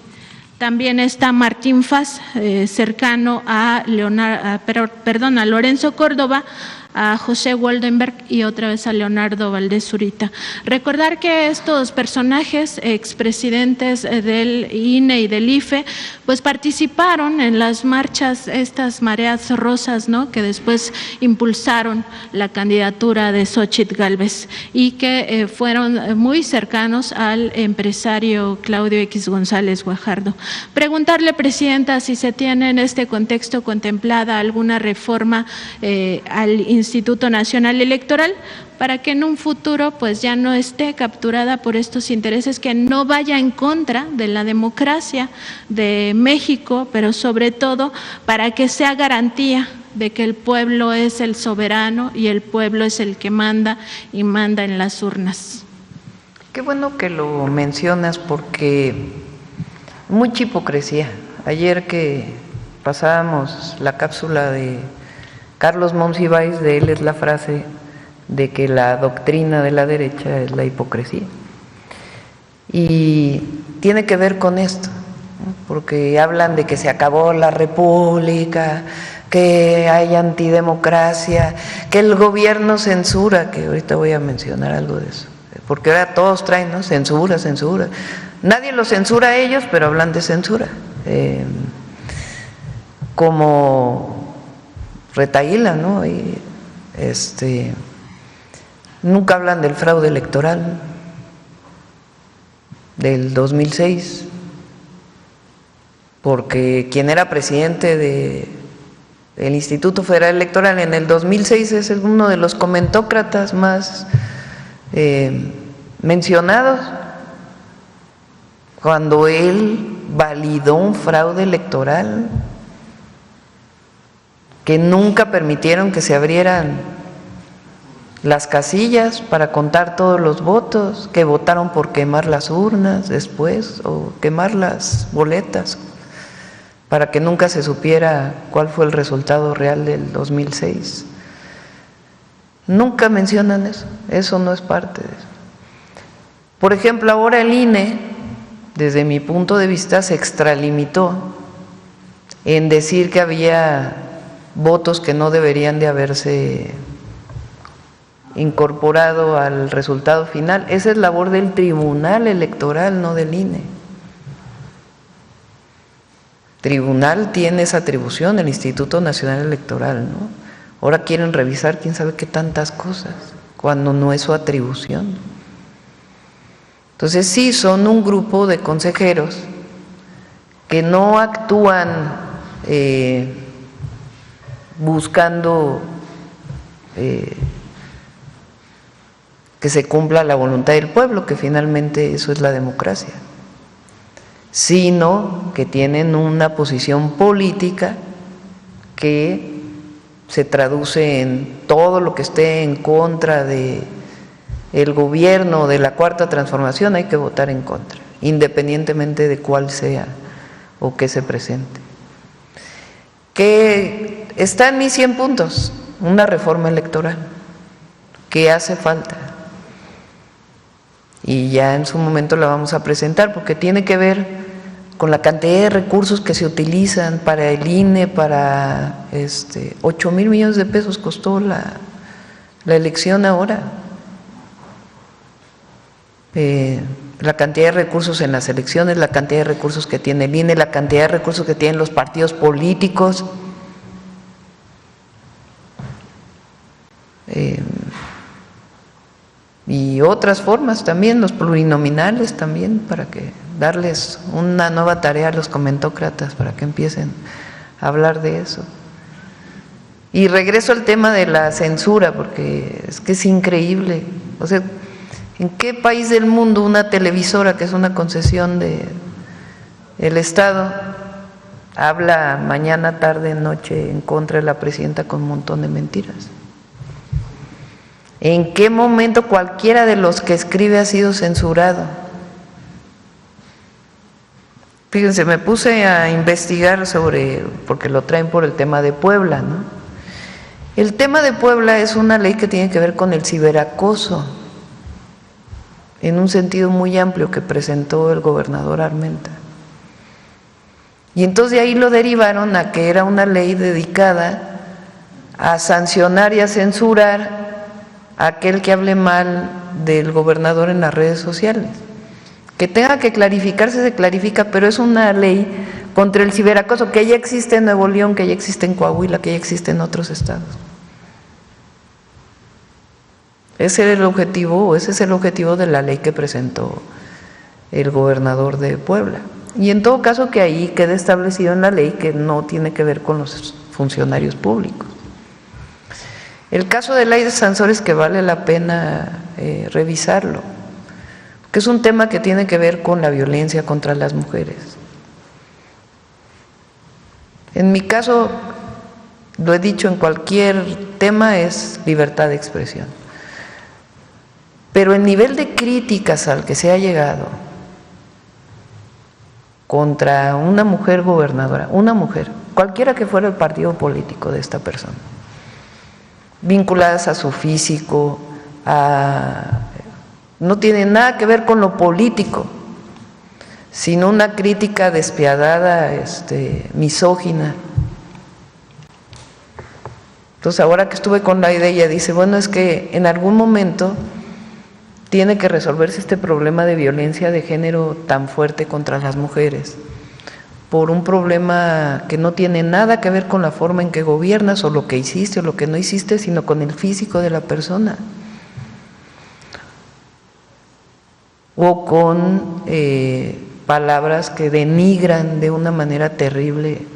También está Martín Faz, cercano a Lorenzo Córdoba, a José Woldenberg y otra vez a Leonardo Valdés Zurita. Recordar que estos personajes, expresidentes del INE y del IFE, pues participaron en las marchas, estas mareas rosas, ¿no?, que después impulsaron la candidatura de Xóchitl Gálvez y que fueron muy cercanos al empresario Claudio X González Guajardo. Preguntarle, Presidenta, si se tiene en este contexto contemplada alguna reforma al Instituto Nacional Electoral para que en un futuro pues ya no esté capturada por estos intereses, que no vaya en contra de la democracia de México, pero sobre todo para que sea garantía de que el pueblo es el soberano y el pueblo es el que manda y manda en las urnas. Qué bueno que lo mencionas porque mucha hipocresía. Ayer que pasábamos la cápsula de Carlos Monsiváis, de él es la frase de que la doctrina de la derecha es la hipocresía. Y tiene que ver con esto, ¿no?, porque hablan de que se acabó la república, que hay antidemocracia, que el gobierno censura, que ahorita voy a mencionar algo de eso, porque ahora todos traen, ¿no?, censura, censura. Nadie los censura a ellos, pero hablan de censura. Como retaíla, ¿no? Y nunca hablan del fraude electoral del 2006, porque quien era presidente del Instituto Federal Electoral en el 2006 es uno de los comentócratas más mencionados, cuando él validó un fraude electoral que nunca permitieron que se abrieran las casillas para contar todos los votos, que votaron por quemar las urnas después o quemar las boletas para que nunca se supiera cuál fue el resultado real del 2006. Nunca mencionan eso, eso no es parte de eso. Por ejemplo, ahora el INE, desde mi punto de vista, se extralimitó en decir que había votos que no deberían de haberse incorporado al resultado final. Esa es labor del Tribunal Electoral, no del INE. Tribunal tiene esa atribución, el Instituto Nacional Electoral, ¿no? Ahora quieren revisar quién sabe qué tantas cosas, cuando no es su atribución. Entonces sí, son un grupo de consejeros que no actúan buscando que se cumpla la voluntad del pueblo, que finalmente eso es la democracia, sino que tienen una posición política que se traduce en todo lo que esté en contra de el gobierno de la Cuarta Transformación. Hay que votar en contra, independientemente de cuál sea o qué se presente. Que está en mis 100 puntos, una reforma electoral que hace falta y ya en su momento la vamos a presentar, porque tiene que ver con la cantidad de recursos que se utilizan para el INE, para 8,000 millones de pesos costó la elección ahora. La cantidad de recursos en las elecciones, la cantidad de recursos que tiene el INE, la cantidad de recursos que tienen los partidos políticos. Y otras formas también, los plurinominales también, para que darles una nueva tarea a los comentócratas para que empiecen a hablar de eso. Y regreso al tema de la censura, porque es que es increíble. O sea, ¿en qué país del mundo una televisora, que es una concesión del Estado, habla mañana, tarde, noche en contra de la presidenta con un montón de mentiras? ¿En qué momento cualquiera de los que escribe ha sido censurado? Fíjense, me puse a investigar porque lo traen por el tema de Puebla, ¿no? El tema de Puebla es una ley que tiene que ver con el ciberacoso, en un sentido muy amplio, que presentó el gobernador Armenta. Y entonces de ahí lo derivaron a que era una ley dedicada a sancionar y a censurar a aquel que hable mal del gobernador en las redes sociales. Que tenga que clarificarse, se clarifica, pero es una ley contra el ciberacoso que ya existe en Nuevo León, que ya existe en Coahuila, que ya existe en otros estados. Ese era el objetivo, o ese es el objetivo de la ley que presentó el gobernador de Puebla. Y en todo caso que ahí quede establecido en la ley que no tiene que ver con los funcionarios públicos. El caso de Laida Sansores, que vale la pena revisarlo, que es un tema que tiene que ver con la violencia contra las mujeres. En mi caso, lo he dicho en cualquier tema, es libertad de expresión. Pero el nivel de críticas al que se ha llegado contra una mujer gobernadora, una mujer, cualquiera que fuera el partido político de esta persona, vinculadas a su físico, no tiene nada que ver con lo político, sino una crítica despiadada, misógina. Entonces, ahora que estuve con Laida, ella dice, bueno, es que en algún momento tiene que resolverse este problema de violencia de género tan fuerte contra las mujeres, por un problema que no tiene nada que ver con la forma en que gobiernas o lo que hiciste o lo que no hiciste, sino con el físico de la persona. O con palabras que denigran de una manera terrible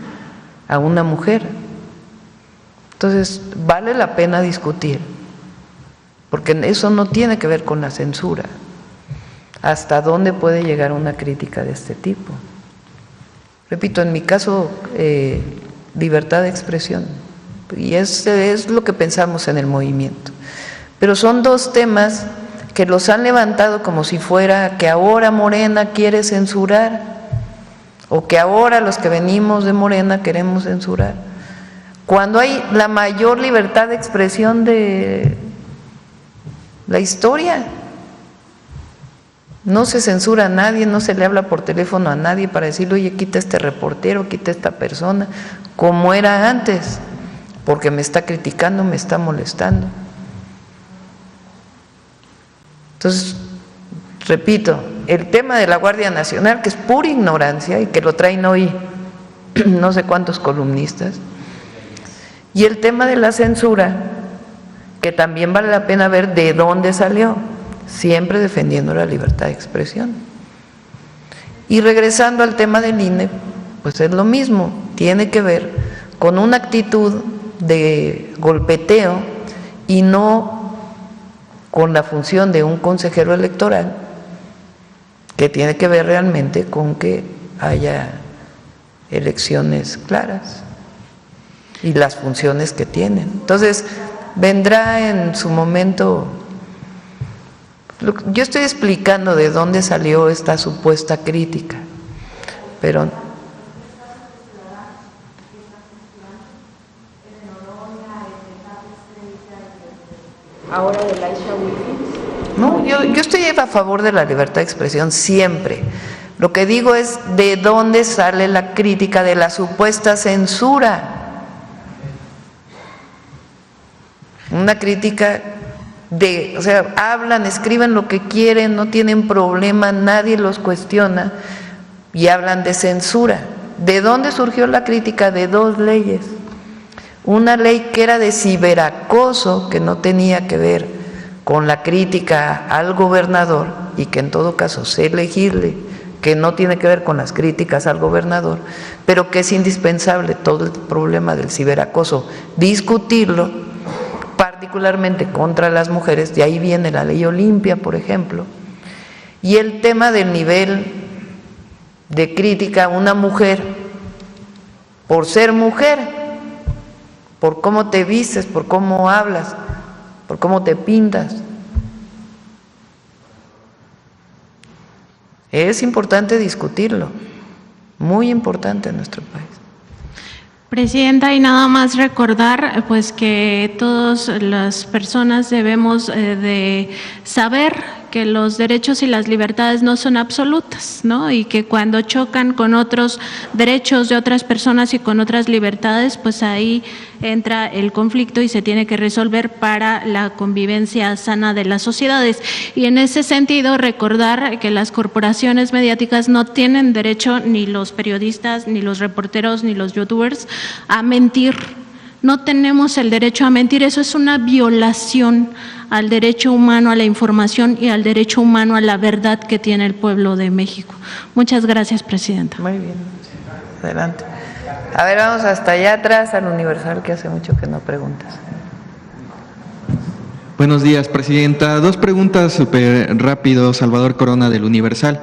a una mujer. Entonces, vale la pena discutir, porque eso no tiene que ver con la censura. ¿Hasta dónde puede llegar una crítica de este tipo? Repito, en mi caso, libertad de expresión, y es lo que pensamos en el movimiento. Pero son dos temas que los han levantado como si fuera que ahora Morena quiere censurar, o que ahora los que venimos de Morena queremos censurar, cuando hay la mayor libertad de expresión de la historia. No se censura a nadie, no se le habla por teléfono a nadie para decirle, oye, quita este reportero, quita esta persona, como era antes, porque me está criticando, me está molestando. Entonces, repito, el tema de la Guardia Nacional, que es pura ignorancia y que lo traen hoy no sé cuántos columnistas, y el tema de la censura, que también vale la pena ver de dónde salió, siempre defendiendo la libertad de expresión. Y regresando al tema del INE, pues es lo mismo, tiene que ver con una actitud de golpeteo y no con la función de un consejero electoral, que tiene que ver realmente con que haya elecciones claras y las funciones que tienen. Entonces, vendrá en su momento. Yo estoy explicando de dónde salió esta supuesta crítica, pero ahora de Laisha Wilkins. No, yo estoy a favor de la libertad de expresión siempre. Lo que digo es de dónde sale la crítica de la supuesta censura. Una crítica o sea, hablan, escriben lo que quieren, no tienen problema, nadie los cuestiona y hablan de censura. ¿De dónde surgió la crítica? De dos leyes. Una ley que era de ciberacoso, que no tenía que ver con la crítica al gobernador y que en todo caso se legisle, que no tiene que ver con las críticas al gobernador, pero que es indispensable todo el problema del ciberacoso, discutirlo, particularmente contra las mujeres, de ahí viene la ley Olimpia, por ejemplo, y el tema del nivel de crítica a una mujer por ser mujer, por cómo te vistes, por cómo hablas, por cómo te pintas. Es importante discutirlo, muy importante en nuestro país. Presidenta, y nada más recordar pues que todas las personas debemos de saber que los derechos y las libertades no son absolutas, ¿no? Y que cuando chocan con otros derechos de otras personas y con otras libertades, pues ahí entra el conflicto y se tiene que resolver para la convivencia sana de las sociedades. Y en ese sentido, recordar que las corporaciones mediáticas no tienen derecho, ni los periodistas, ni los reporteros, ni los youtubers, a mentir. No tenemos el derecho a mentir, eso es una violación al derecho humano a la información y al derecho humano a la verdad que tiene el pueblo de México. Muchas gracias, Presidenta. Muy bien, adelante. A ver, vamos hasta allá atrás al Universal, que hace mucho que no preguntas. Buenos días, Presidenta. Dos preguntas súper rápido, Salvador Corona del Universal.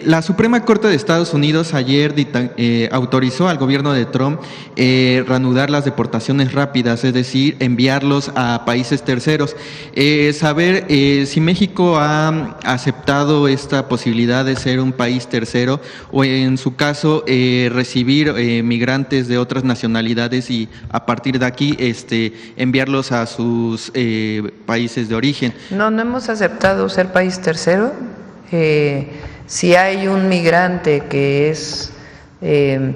La Suprema Corte de Estados Unidos ayer autorizó al gobierno de Trump reanudar las deportaciones rápidas, es decir, enviarlos a países terceros. Saber si México ha aceptado esta posibilidad de ser un país tercero o, en su caso, recibir migrantes de otras nacionalidades y a partir de aquí enviarlos a sus países de origen. No hemos aceptado ser país tercero. Si hay un migrante que es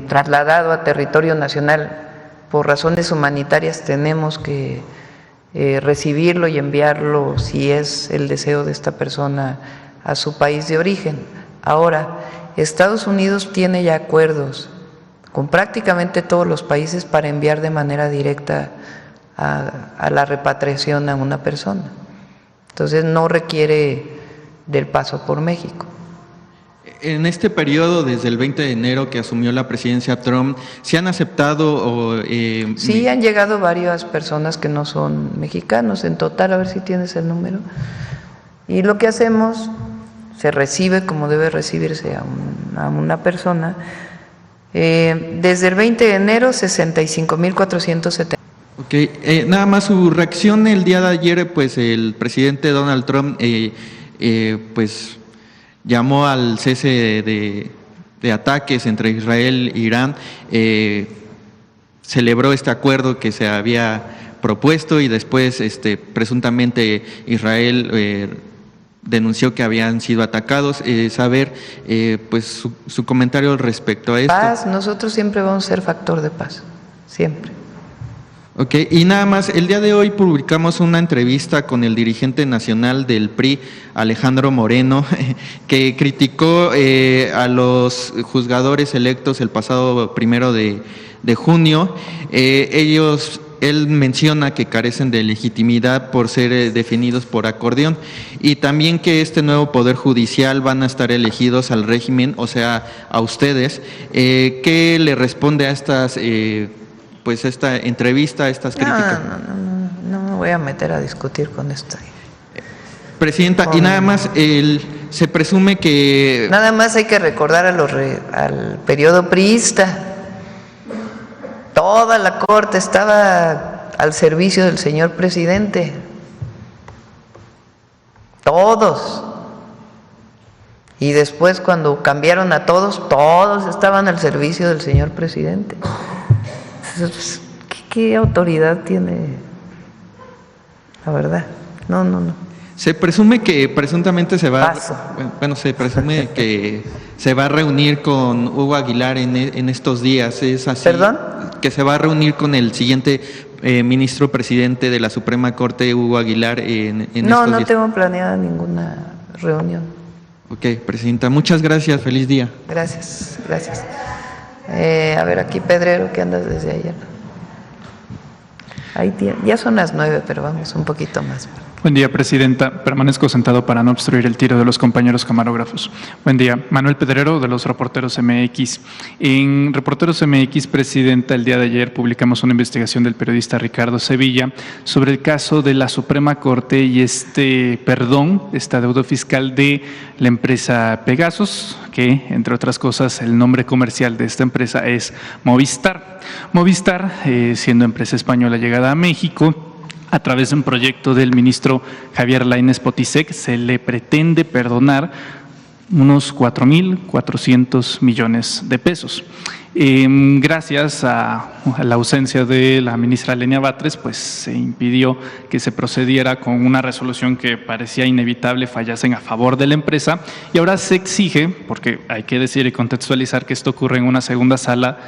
trasladado a territorio nacional por razones humanitarias, tenemos que recibirlo y enviarlo, si es el deseo de esta persona, a su país de origen. Ahora, Estados Unidos tiene ya acuerdos con prácticamente todos los países para enviar de manera directa a la repatriación a una persona. Entonces no requiere del paso por México. En este periodo, desde el 20 de enero que asumió la presidencia Trump, ¿se han aceptado? Sí, han llegado varias personas que no son mexicanos, en total, a ver si tienes el número. Y lo que hacemos, se recibe como debe recibirse a una persona. Desde el 20 de enero, 65,470. Ok, nada más su reacción el día de ayer, pues el presidente Donald Trump pues llamó al cese de ataques entre Israel e Irán, celebró este acuerdo que se había propuesto y después presuntamente Israel denunció que habían sido atacados. Saber pues su comentario respecto a esto. Paz, nosotros siempre vamos a ser factor de paz, siempre. Ok, y nada más, el día de hoy publicamos una entrevista con el dirigente nacional del PRI, Alejandro Moreno, que criticó a los juzgadores electos el pasado 1 de junio. Él menciona que carecen de legitimidad por ser definidos por acordeón y también que este nuevo Poder Judicial van a estar elegidos al régimen, o sea, a ustedes. ¿Qué le responde a estas pues esta entrevista, estas críticas? No me voy a meter a discutir con esto. Presidenta, y nada más, se presume que... Nada más hay que recordar al periodo priista. Toda la corte estaba al servicio del señor presidente. Todos. Y después, cuando cambiaron a todos, todos estaban al servicio del señor presidente. ¿Qué autoridad tiene? La verdad, no. Se presume que presuntamente se va... Paso. Bueno, se presume que se va a reunir con Hugo Aguilar en estos días, ¿es así? ¿Perdón? Que se va a reunir con el siguiente ministro presidente de la Suprema Corte, Hugo Aguilar, en estos días. No tengo planeada ninguna reunión. Ok, Presidenta, muchas gracias, feliz día. Gracias. A ver, aquí Pedrero, que andas desde ayer. Ahí ya son las 9, pero vamos un poquito más. Buen día, Presidenta. Permanezco sentado para no obstruir el tiro de los compañeros camarógrafos. Buen día. Manuel Pedrero, de los Reporteros MX. En Reporteros MX, Presidenta, el día de ayer publicamos una investigación del periodista Ricardo Sevilla sobre el caso de la Suprema Corte y esta deuda fiscal de la empresa Pegasus, que, entre otras cosas, el nombre comercial de esta empresa es Movistar. Movistar, siendo empresa española llegada a México, a través de un proyecto del ministro Javier Lainez Potisek, se le pretende perdonar unos 4.400 millones de pesos. Gracias a la ausencia de la ministra Lenia Batres, pues se impidió que se procediera con una resolución que parecía inevitable fallasen a favor de la empresa, y ahora se exige, porque hay que decir y contextualizar que esto ocurre en una segunda sala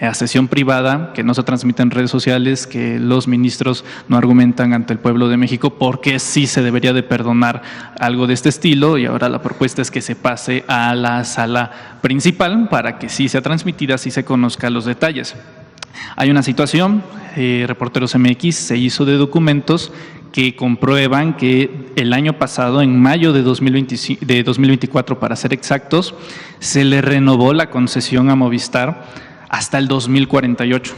a sesión privada, que no se transmite en redes sociales, que los ministros no argumentan ante el pueblo de México por qué sí se debería de perdonar algo de este estilo, y ahora la propuesta es que se pase a la sala principal para que sí sea transmitida, sí se conozcan los detalles. Hay una situación, Reporteros MX se hizo de documentos que comprueban que el año pasado, en mayo de 2024 para ser exactos, se le renovó la concesión a Movistar hasta el 2048.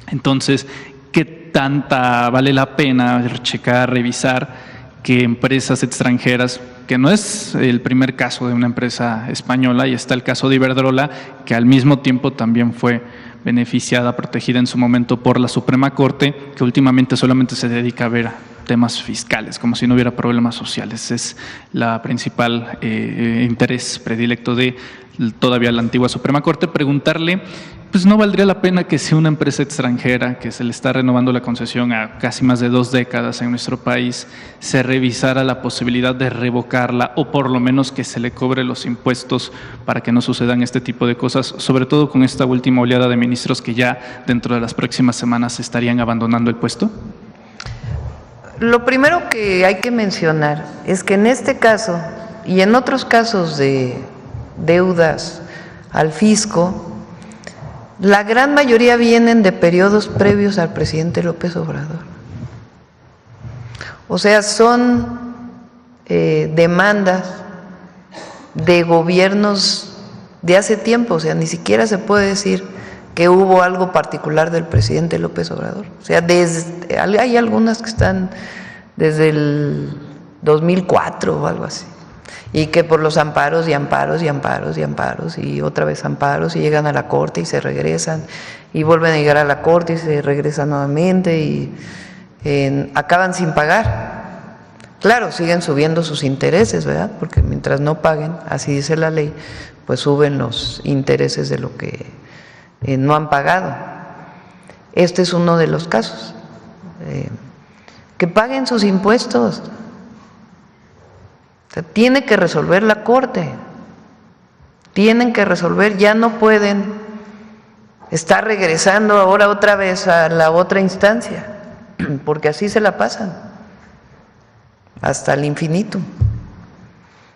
Entonces, ¿qué tanta vale la pena checar, revisar que empresas extranjeras, que no es el primer caso de una empresa española, y está el caso de Iberdrola, que al mismo tiempo también fue beneficiada, protegida en su momento por la Suprema Corte, que últimamente solamente se dedica a ver temas fiscales, como si no hubiera problemas sociales? Es la principal interés predilecto de todavía la antigua Suprema Corte. Preguntarle, pues no valdría la pena que si una empresa extranjera que se le está renovando la concesión a casi más de 2 décadas en nuestro país, se revisara la posibilidad de revocarla, o por lo menos que se le cobre los impuestos para que no sucedan este tipo de cosas, sobre todo con esta última oleada de ministros que ya dentro de las próximas semanas estarían abandonando el puesto? Lo primero que hay que mencionar es que en este caso y en otros casos de deudas al fisco, la gran mayoría vienen de periodos previos al presidente López Obrador. O sea, son demandas de gobiernos de hace tiempo. O sea, ni siquiera se puede decir que hubo algo particular del presidente López Obrador. O sea, hay algunas que están desde el 2004 o algo así, y que por los amparos y amparos y amparos y amparos y otra vez amparos, y llegan a la corte y se regresan y vuelven a llegar a la corte y se regresan nuevamente y acaban sin pagar. Claro, siguen subiendo sus intereses, ¿verdad? Porque mientras no paguen, así dice la ley, pues suben los intereses de lo que no han pagado. Este es uno de los casos. Que paguen sus impuestos. O sea, tiene que resolver la Corte. Tienen que resolver, ya no pueden estar regresando ahora otra vez a la otra instancia, porque así se la pasan hasta el infinito.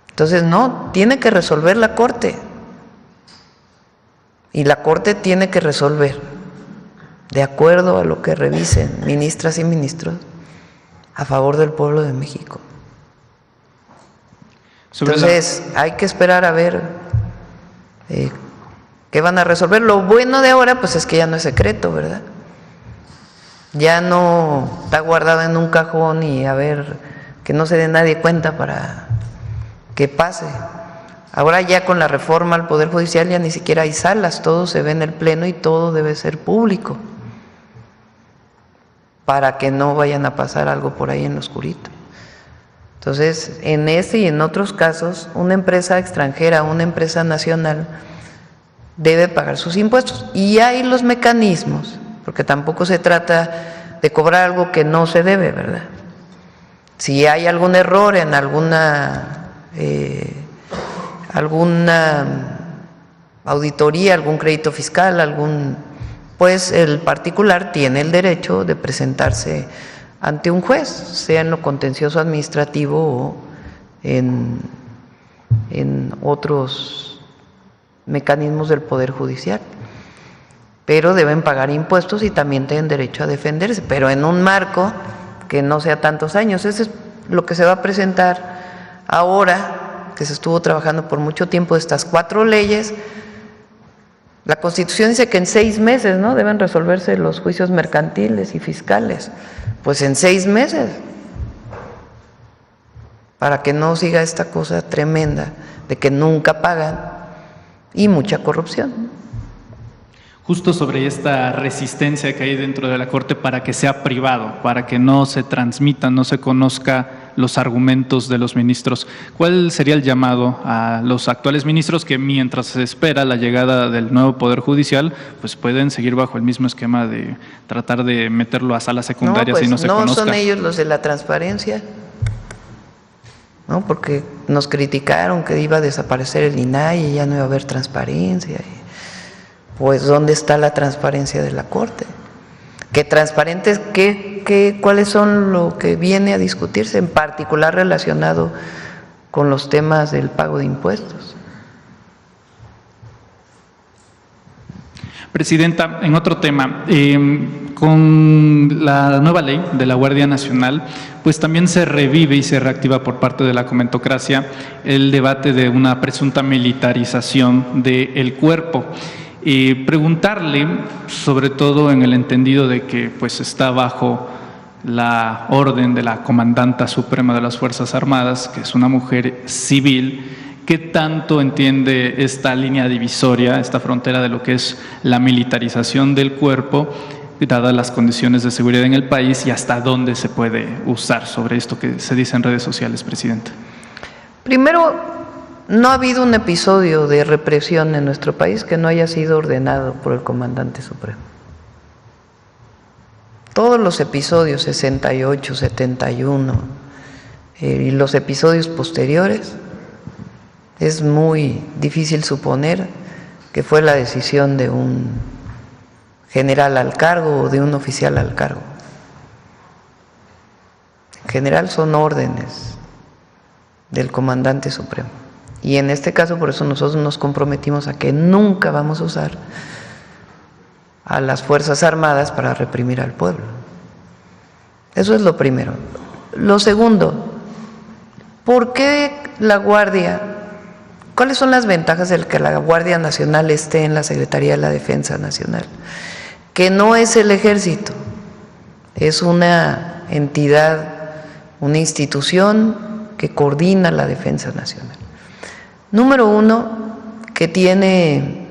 Entonces, no, tiene que resolver la Corte. Y la Corte tiene que resolver, de acuerdo a lo que revisen ministras y ministros, a favor del pueblo de México. Entonces, hay que esperar a ver qué van a resolver. Lo bueno de ahora, pues es que ya no es secreto, ¿verdad? Ya no está guardado en un cajón y a ver, que no se dé nadie cuenta para que pase. Ahora ya con la reforma al Poder Judicial ya ni siquiera hay salas, todo se ve en el Pleno y todo debe ser público, para que no vayan a pasar algo por ahí en lo oscurito. Entonces, en ese y en otros casos, una empresa extranjera, una empresa nacional, debe pagar sus impuestos. Y hay los mecanismos, porque tampoco se trata de cobrar algo que no se debe, ¿verdad? Si hay algún error en alguna auditoría, algún crédito fiscal, pues el particular tiene el derecho de presentarse ante un juez, sea en lo contencioso administrativo o en otros mecanismos del Poder Judicial. Pero deben pagar impuestos y también tienen derecho a defenderse, pero en un marco que no sea tantos años. Eso es lo que se va a presentar ahora, que se estuvo trabajando por mucho tiempo, estas 4 leyes. La Constitución dice que en 6 meses, ¿no?, deben resolverse los juicios mercantiles y fiscales. Pues en 6 meses, para que no siga esta cosa tremenda de que nunca pagan y mucha corrupción. Justo sobre esta resistencia que hay dentro de la Corte para que sea privado, para que no se transmita, no se conozca los argumentos de los ministros. ¿Cuál sería el llamado a los actuales ministros que mientras se espera la llegada del nuevo Poder Judicial, pues pueden seguir bajo el mismo esquema de tratar de meterlo a salas secundarias y no se conozca? No son ellos los de la transparencia, ¿no? Porque nos criticaron que iba a desaparecer el INAI y ya no iba a haber transparencia. Pues ¿dónde está la transparencia de la Corte? ¿Qué transparentes? ¿Cuáles son lo que viene a discutirse, en particular relacionado con los temas del pago de impuestos? Presidenta, en otro tema, con la nueva ley de la Guardia Nacional, pues también se revive y se reactiva por parte de la comentocracia el debate de una presunta militarización del cuerpo. Preguntarle, sobre todo en el entendido de que pues está bajo la orden de la Comandanta Suprema de las Fuerzas Armadas, que es una mujer civil, ¿qué tanto entiende esta línea divisoria, esta frontera de lo que es la militarización del cuerpo, dadas las condiciones de seguridad en el país, y hasta dónde se puede usar sobre esto que se dice en redes sociales, Presidenta? Primero, no ha habido un episodio de represión en nuestro país que no haya sido ordenado por el Comandante Supremo. Todos los episodios, 68, 71, y los episodios posteriores, es muy difícil suponer que fue la decisión de un general al cargo o de un oficial al cargo. En general son órdenes del Comandante Supremo. Y en este caso, por eso nosotros nos comprometimos a que nunca vamos a usar a las Fuerzas Armadas para reprimir al pueblo. Eso es lo primero. Lo segundo, ¿por qué la Guardia? ¿Cuáles son las ventajas de que la Guardia Nacional esté en la Secretaría de la Defensa Nacional? Que no es el Ejército, es una entidad, una institución que coordina la defensa nacional. Número uno, que tiene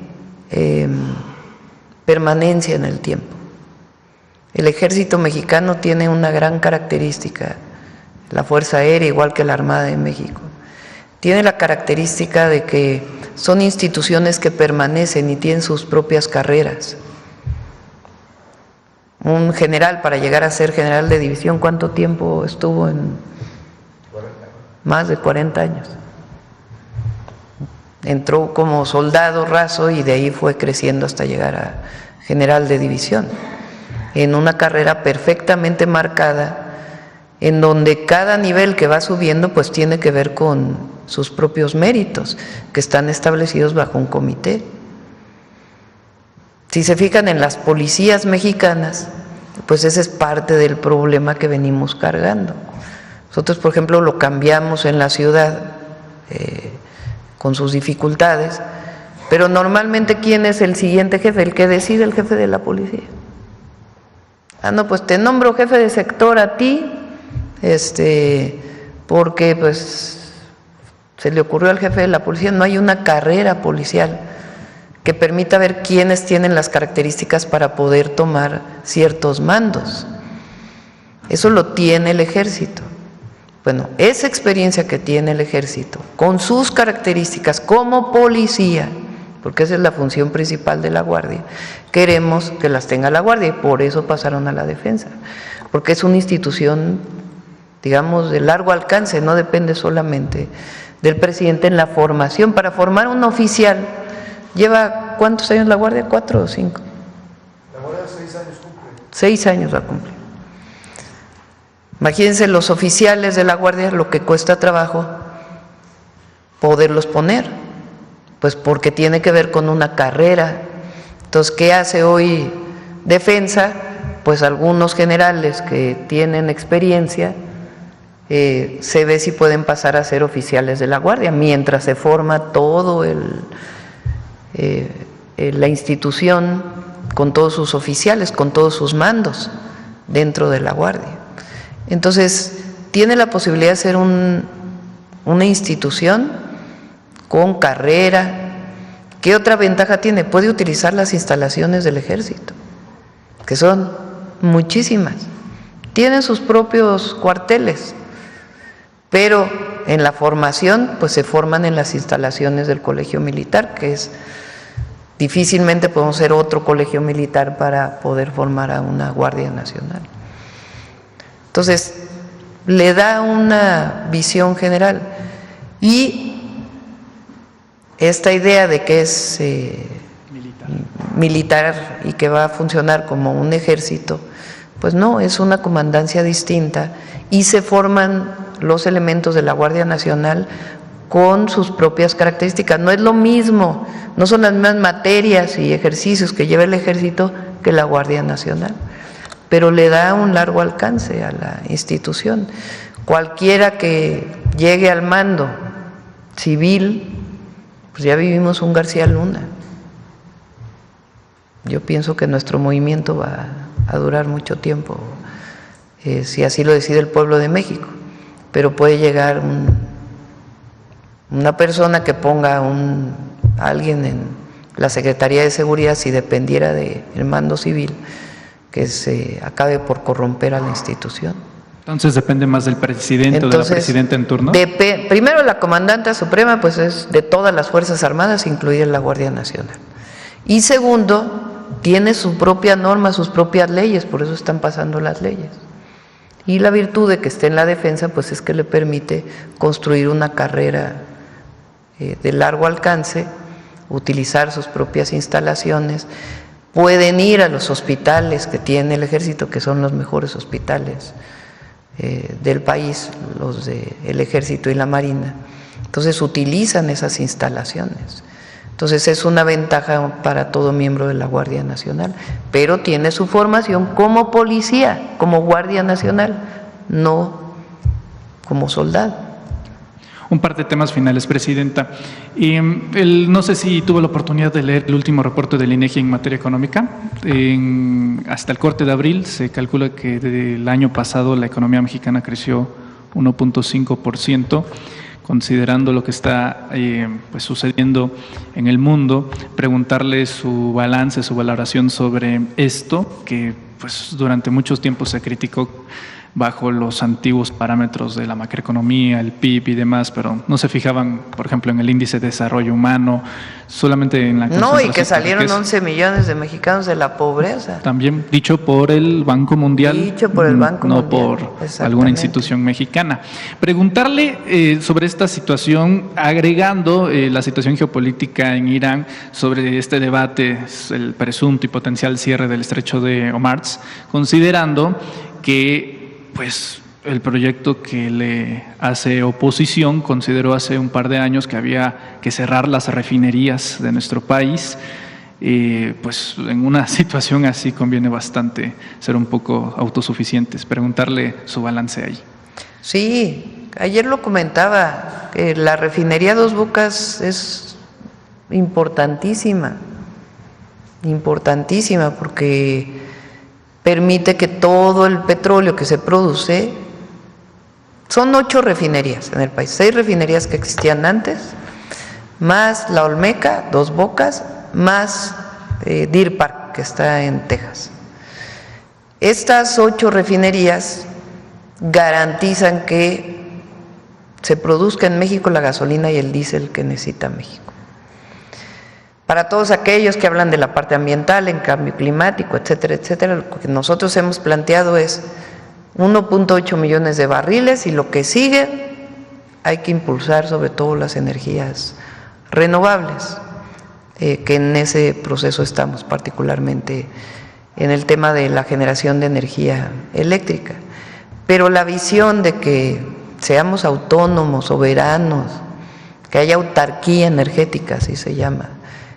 permanencia en el tiempo. El Ejército Mexicano tiene una gran característica, la Fuerza Aérea, igual que la Armada de México. Tiene la característica de que son instituciones que permanecen y tienen sus propias carreras. Un general, para llegar a ser general de división, ¿cuánto tiempo estuvo en? Más de 40 años. Entró como soldado raso y de ahí fue creciendo hasta llegar a general de división, en una carrera perfectamente marcada, en donde cada nivel que va subiendo pues tiene que ver con sus propios méritos, que están establecidos bajo un comité. Si se fijan en las policías mexicanas, pues ese es parte del problema que venimos cargando. Nosotros, por ejemplo, lo cambiamos en la ciudad, con sus dificultades, pero normalmente ¿quién es el siguiente jefe? El que decide, el jefe de la policía. Ah, no, pues te nombro jefe de sector a ti, porque pues se le ocurrió al jefe de la policía. No hay una carrera policial que permita ver quiénes tienen las características para poder tomar ciertos mandos. Eso lo tiene el Ejército. Bueno, esa experiencia que tiene el Ejército, con sus características como policía, porque esa es la función principal de la Guardia, queremos que las tenga la Guardia y por eso pasaron a la defensa, porque es una institución, digamos, de largo alcance, no depende solamente del presidente en la formación. Para formar un oficial, ¿lleva cuántos años la Guardia? ¿4 o 5? La Guardia 6 años cumple. 6 años va a cumplir. Imagínense los oficiales de la Guardia, lo que cuesta trabajo poderlos poner, pues porque tiene que ver con una carrera. Entonces, ¿qué hace hoy defensa? Pues algunos generales que tienen experiencia, se ve si pueden pasar a ser oficiales de la Guardia, mientras se forma todo la institución con todos sus oficiales, con todos sus mandos dentro de la Guardia. Entonces, tiene la posibilidad de ser una institución con carrera. ¿Qué otra ventaja tiene? Puede utilizar las instalaciones del Ejército, que son muchísimas. Tienen sus propios cuarteles. pero en la formación pues se forman en las instalaciones del Colegio Militar, que es difícilmente podemos ser otro colegio militar para poder formar a una Guardia Nacional. Entonces, le da una visión general y esta idea de que es militar y que va a funcionar como un ejército, pues no, es una comandancia distinta y se forman los elementos de la Guardia Nacional con sus propias características. No es lo mismo, no son las mismas materias y ejercicios que lleva el ejército que la Guardia Nacional, pero le da un largo alcance a la institución. Cualquiera que llegue al mando civil, pues ya vivimos un García Luna. Yo pienso que nuestro movimiento va a durar mucho tiempo, si así lo decide el pueblo de México, pero puede llegar una persona que ponga a alguien en la Secretaría de Seguridad, si dependiera del mando civil, que se acabe por corromper a la institución. Entonces depende más del presidente o de la presidenta en turno. Primero, la comandante suprema pues es de todas las Fuerzas Armadas, incluida la Guardia Nacional. Y segundo, tiene su propia norma, sus propias leyes, por eso están pasando las leyes. Y la virtud de que esté en la defensa pues es que le permite construir una carrera de largo alcance, utilizar sus propias instalaciones. Pueden ir a los hospitales que tiene el ejército, que son los mejores hospitales del país, los del ejército y la marina. Entonces utilizan esas instalaciones. Entonces es una ventaja para todo miembro de la Guardia Nacional, pero tiene su formación como policía, como Guardia Nacional, no como soldado. Un par de temas finales, Presidenta. No sé si tuvo la oportunidad de leer el último reporte del INEGI en materia económica. Hasta el corte de abril se calcula que del año pasado la economía mexicana creció 1.5%. Considerando lo que está pues sucediendo en el mundo, preguntarle su balance, su valoración sobre esto, que pues durante muchos tiempos se criticó bajo los antiguos parámetros de la macroeconomía, el PIB y demás, pero no se fijaban, por ejemplo, en el índice de desarrollo humano, solamente en la No, y que salieron 11 millones de mexicanos de la pobreza. También dicho por el Banco Mundial. Dicho por el Banco no Mundial. por alguna institución mexicana. Preguntarle sobre esta situación, agregando la situación geopolítica en Irán, sobre este debate, el presunto y potencial cierre del estrecho de Hormuz, considerando que pues el proyecto que le hace oposición consideró hace un par de años que había que cerrar las refinerías de nuestro país. Pues en una situación así conviene bastante ser un poco autosuficientes. Preguntarle su balance ahí. Sí, ayer lo comentaba, que la refinería Dos Bocas es importantísima porque permite que todo el petróleo que se produce, son 8 refinerías en el país, 6 refinerías que existían antes, más la Olmeca, Dos Bocas, más Deer Park, que está en Texas. Estas 8 refinerías garantizan que se produzca en México la gasolina y el diésel que necesita México. Para todos aquellos que hablan de la parte ambiental, en cambio climático, etcétera, etcétera, lo que nosotros hemos planteado es 1.8 millones de barriles y lo que sigue hay que impulsar sobre todo las energías renovables, que en ese proceso estamos, particularmente en el tema de la generación de energía eléctrica. Pero la visión de que seamos autónomos, soberanos, que haya autarquía energética, así se llama,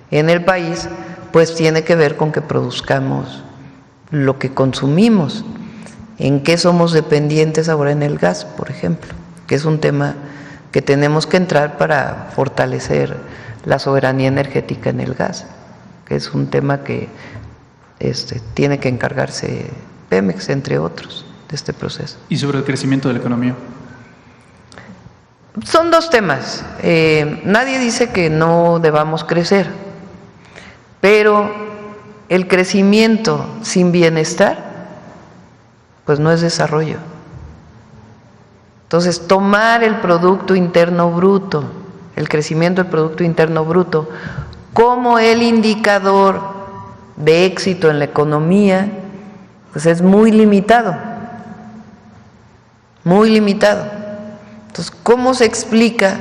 en el país, pues tiene que ver con que produzcamos lo que consumimos. ¿En qué somos dependientes ahora? En el gas, por ejemplo, que es un tema que tenemos que entrar para fortalecer la soberanía energética en el gas, que es un tema que tiene que encargarse Pemex, entre otros, de este proceso. ¿Y sobre el crecimiento de la economía? Son 2 temas. Nadie dice que no debamos crecer, pero el crecimiento sin bienestar, pues no es desarrollo. Entonces, tomar el Producto Interno Bruto, el crecimiento del Producto Interno Bruto, como el indicador de éxito en la economía, pues es muy limitado, muy limitado. Entonces, ¿cómo se explica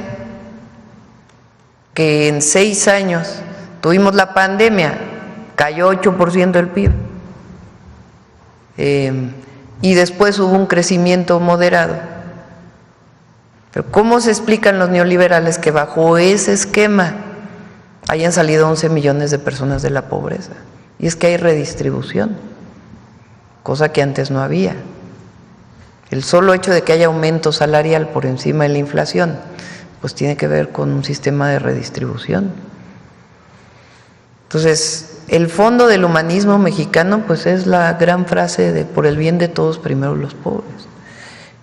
que en 6 años tuvimos la pandemia, cayó 8% el PIB, y después hubo un crecimiento moderado? Pero ¿cómo se explican los neoliberales que bajo ese esquema hayan salido 11 millones de personas de la pobreza? Y es que hay redistribución, cosa que antes no había. El solo hecho de que haya aumento salarial por encima de la inflación, pues tiene que ver con un sistema de redistribución. Entonces, el fondo del humanismo mexicano, pues es la gran frase de por el bien de todos, primero los pobres.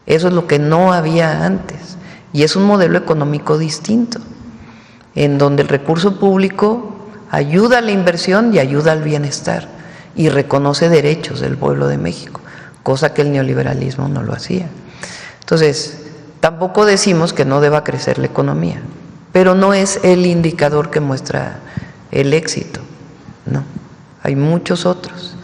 Eso es lo que no había antes. Y es un modelo económico distinto, en donde el recurso público ayuda a la inversión y ayuda al bienestar y reconoce derechos del pueblo de México, cosa que el neoliberalismo no lo hacía. Entonces, tampoco decimos que no deba crecer la economía, pero no es el indicador que muestra el éxito, no, hay muchos otros.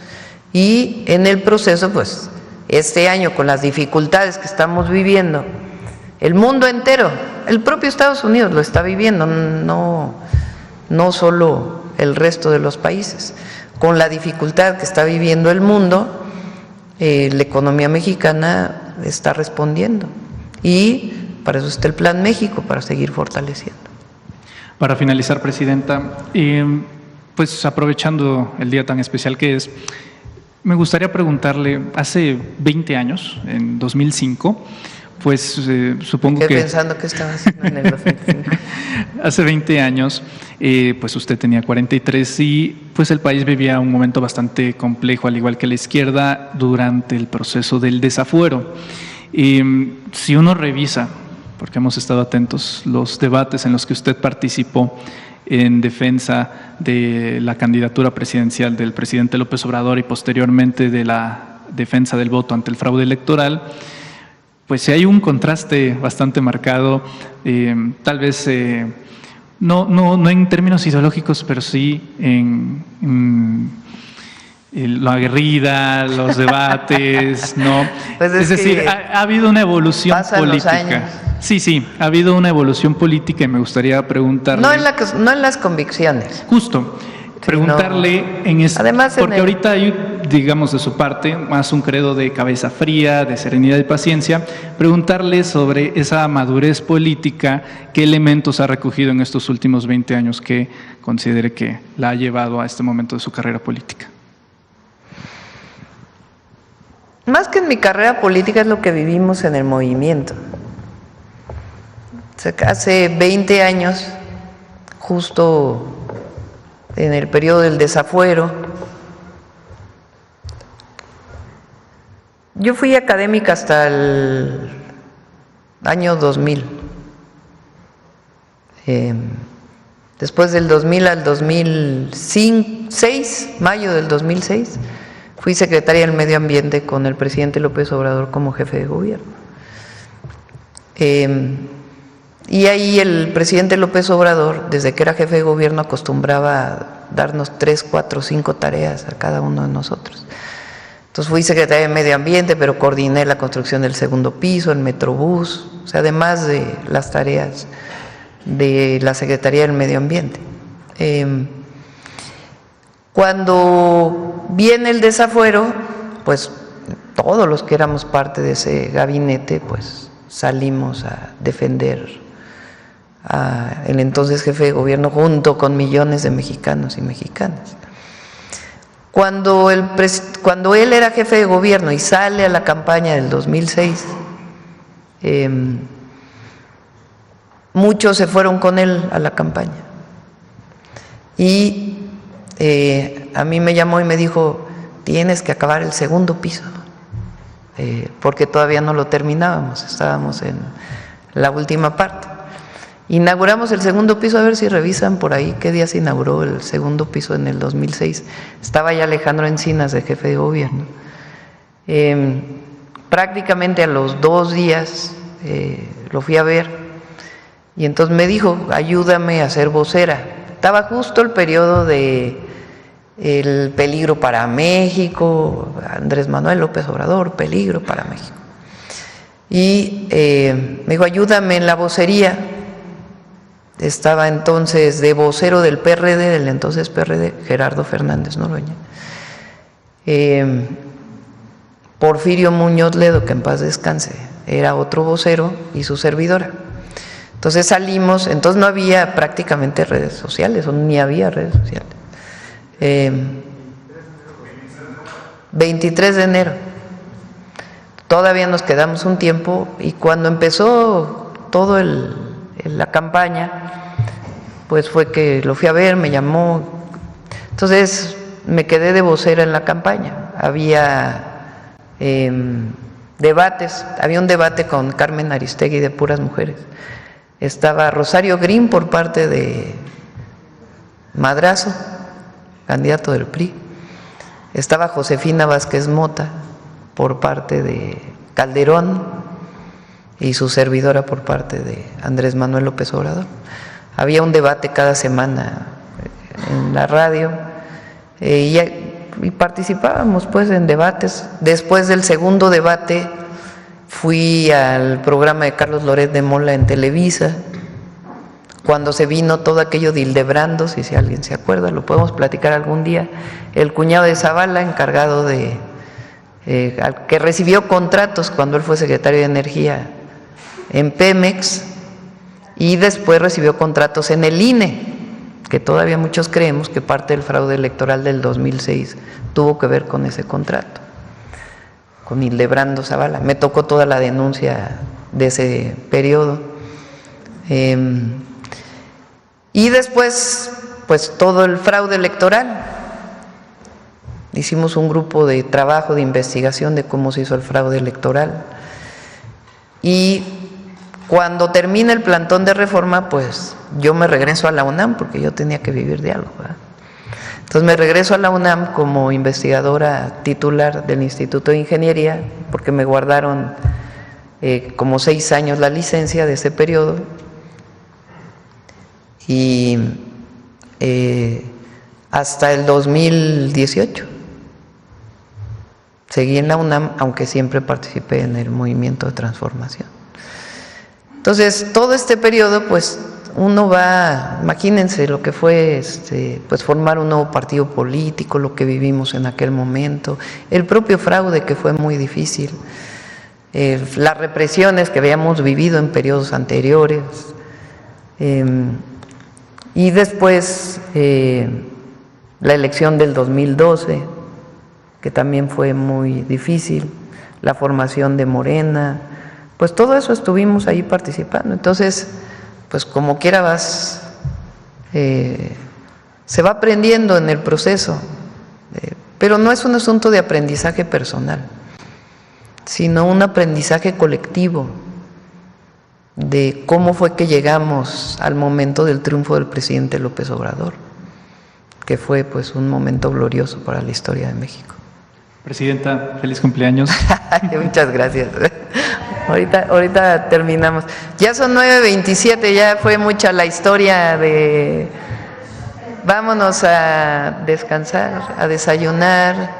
Y en el proceso, pues, este año con las dificultades que estamos viviendo, el mundo entero, el propio Estados Unidos lo está viviendo, no solo el resto de los países. Con la dificultad que está viviendo el mundo, la economía mexicana está respondiendo. Y para eso está el Plan México, para seguir fortaleciendo. Para finalizar, Presidenta, pues aprovechando el día tan especial que es, me gustaría preguntarle, hace 20 años, en 2005, pues supongo que… pensando que estaba haciendo en el 2005. Hace 20 años, pues usted tenía 43 y pues el país vivía un momento bastante complejo, al igual que la izquierda, durante el proceso del desafuero. Si uno revisa, porque hemos estado atentos, los debates en los que usted participó en defensa de la candidatura presidencial del presidente López Obrador y posteriormente de la defensa del voto ante el fraude electoral, pues sí hay un contraste bastante marcado, tal vez no en términos ideológicos, pero sí en la aguerrida, los debates, ¿no? Pues es decir, ha habido una evolución política. Sí, ha habido una evolución política y me gustaría preguntarle… No en las convicciones. Justo. Preguntarle en esto, además, porque ahorita hay, digamos, de su parte, más un credo de cabeza fría, de serenidad y paciencia, preguntarle sobre esa madurez política, qué elementos ha recogido en estos últimos 20 años que considere que la ha llevado a este momento de su carrera política. Más que en mi carrera política es lo que vivimos en el movimiento. O sea, hace 20 años, justo en el periodo del desafuero, yo fui académica hasta el año 2000. Después del 2000 al 2006, mayo del 2006, fui secretaria del Medio Ambiente con el presidente López Obrador como jefe de gobierno. Y ahí el presidente López Obrador, desde que era jefe de gobierno, acostumbraba a darnos 3, 4, 5 tareas a cada uno de nosotros. Entonces fui secretaria de Medio Ambiente, pero coordiné la construcción del segundo piso, el Metrobús, o sea, además de las tareas de la Secretaría del Medio Ambiente. Cuando viene el desafuero, pues todos los que éramos parte de ese gabinete, pues salimos a defender el entonces jefe de gobierno junto con millones de mexicanos y mexicanas. Cuando él era jefe de gobierno y sale a la campaña del 2006, muchos se fueron con él a la campaña y a mí me llamó y me dijo: tienes que acabar el segundo piso, porque todavía no lo terminábamos, estábamos en la última parte. Inauguramos el segundo piso, a ver si revisan por ahí qué día se inauguró el segundo piso en el 2006. Estaba ya Alejandro Encinas de jefe de gobierno. Prácticamente a los 2 días lo fui a ver y entonces me dijo, ayúdame a ser vocera. Estaba justo el periodo de el peligro para México, Andrés Manuel López Obrador, peligro para México. Y me dijo, ayúdame en la vocería. Estaba entonces de vocero del PRD, del entonces PRD, Gerardo Fernández Noroña. Porfirio Muñoz Ledo, que en paz descanse, era otro vocero y su servidora. Entonces salimos, entonces no había prácticamente redes sociales, o ni había redes sociales. 23 de enero. Todavía nos quedamos un tiempo y cuando empezó todo la campaña, pues fue que lo fui a ver, me llamó. Entonces me quedé de vocera en la campaña. Había debates, había un debate con Carmen Aristegui de puras mujeres. Estaba Rosario Green por parte de Madrazo, candidato del PRI. Estaba Josefina Vázquez Mota por parte de Calderón y su servidora por parte de Andrés Manuel López Obrador. Había un debate cada semana en la radio y participábamos pues en debates. Después del segundo debate fui al programa de Carlos Loret de Mola en Televisa, cuando se vino todo aquello de Hildebrando, si alguien se acuerda, lo podemos platicar algún día, el cuñado de Zavala, encargado de, que recibió contratos cuando él fue secretario de Energía en Pemex, y después recibió contratos en el INE, que todavía muchos creemos que parte del fraude electoral del 2006 tuvo que ver con ese contrato, con Hildebrando Zavala. Me tocó toda la denuncia de ese periodo. Y después, pues todo el fraude electoral. Hicimos un grupo de trabajo, de investigación de cómo se hizo el fraude electoral. Y cuando termina el plantón de reforma, pues yo me regreso a la UNAM, porque yo tenía que vivir de algo, ¿verdad? Entonces me regreso a la UNAM como investigadora titular del Instituto de Ingeniería, porque me guardaron como 6 años la licencia de ese periodo. Y hasta el 2018 seguí en la UNAM, aunque siempre participé en el movimiento de transformación. Entonces, todo este periodo, pues uno va, imagínense lo que fue pues formar un nuevo partido político, lo que vivimos en aquel momento, el propio fraude, que fue muy difícil, las represiones que habíamos vivido en periodos anteriores, y después la elección del 2012, que también fue muy difícil, la formación de Morena, pues todo eso estuvimos ahí participando. Entonces, pues como quiera vas, se va aprendiendo en el proceso, pero no es un asunto de aprendizaje personal, sino un aprendizaje colectivo de cómo fue que llegamos al momento del triunfo del presidente López Obrador, que fue pues un momento glorioso para la historia de México. Presidenta, feliz cumpleaños. Muchas gracias. Ahorita terminamos. Ya son 9:27, ya fue mucha la historia de... Vámonos a descansar, a desayunar.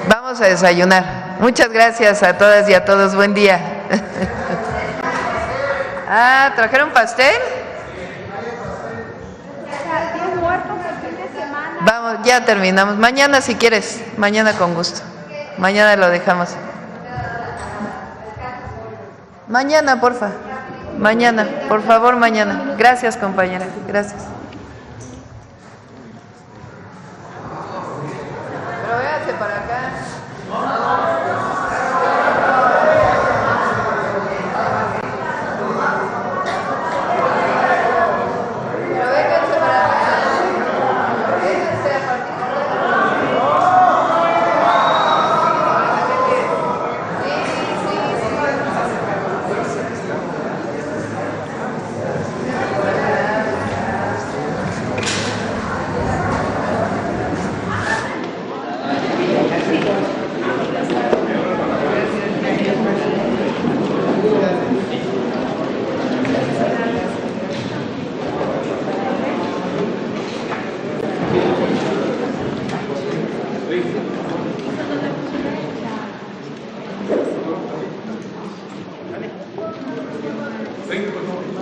Vamos a desayunar. Muchas gracias a todas y a todos. Buen día. ¿Trajeron pastel? Vamos, ya terminamos. Mañana si quieres, mañana con gusto. Mañana lo dejamos. Mañana, porfa. Mañana, por favor, mañana. Gracias, compañera. Gracias. Pero véase para acá. Venga, por favor.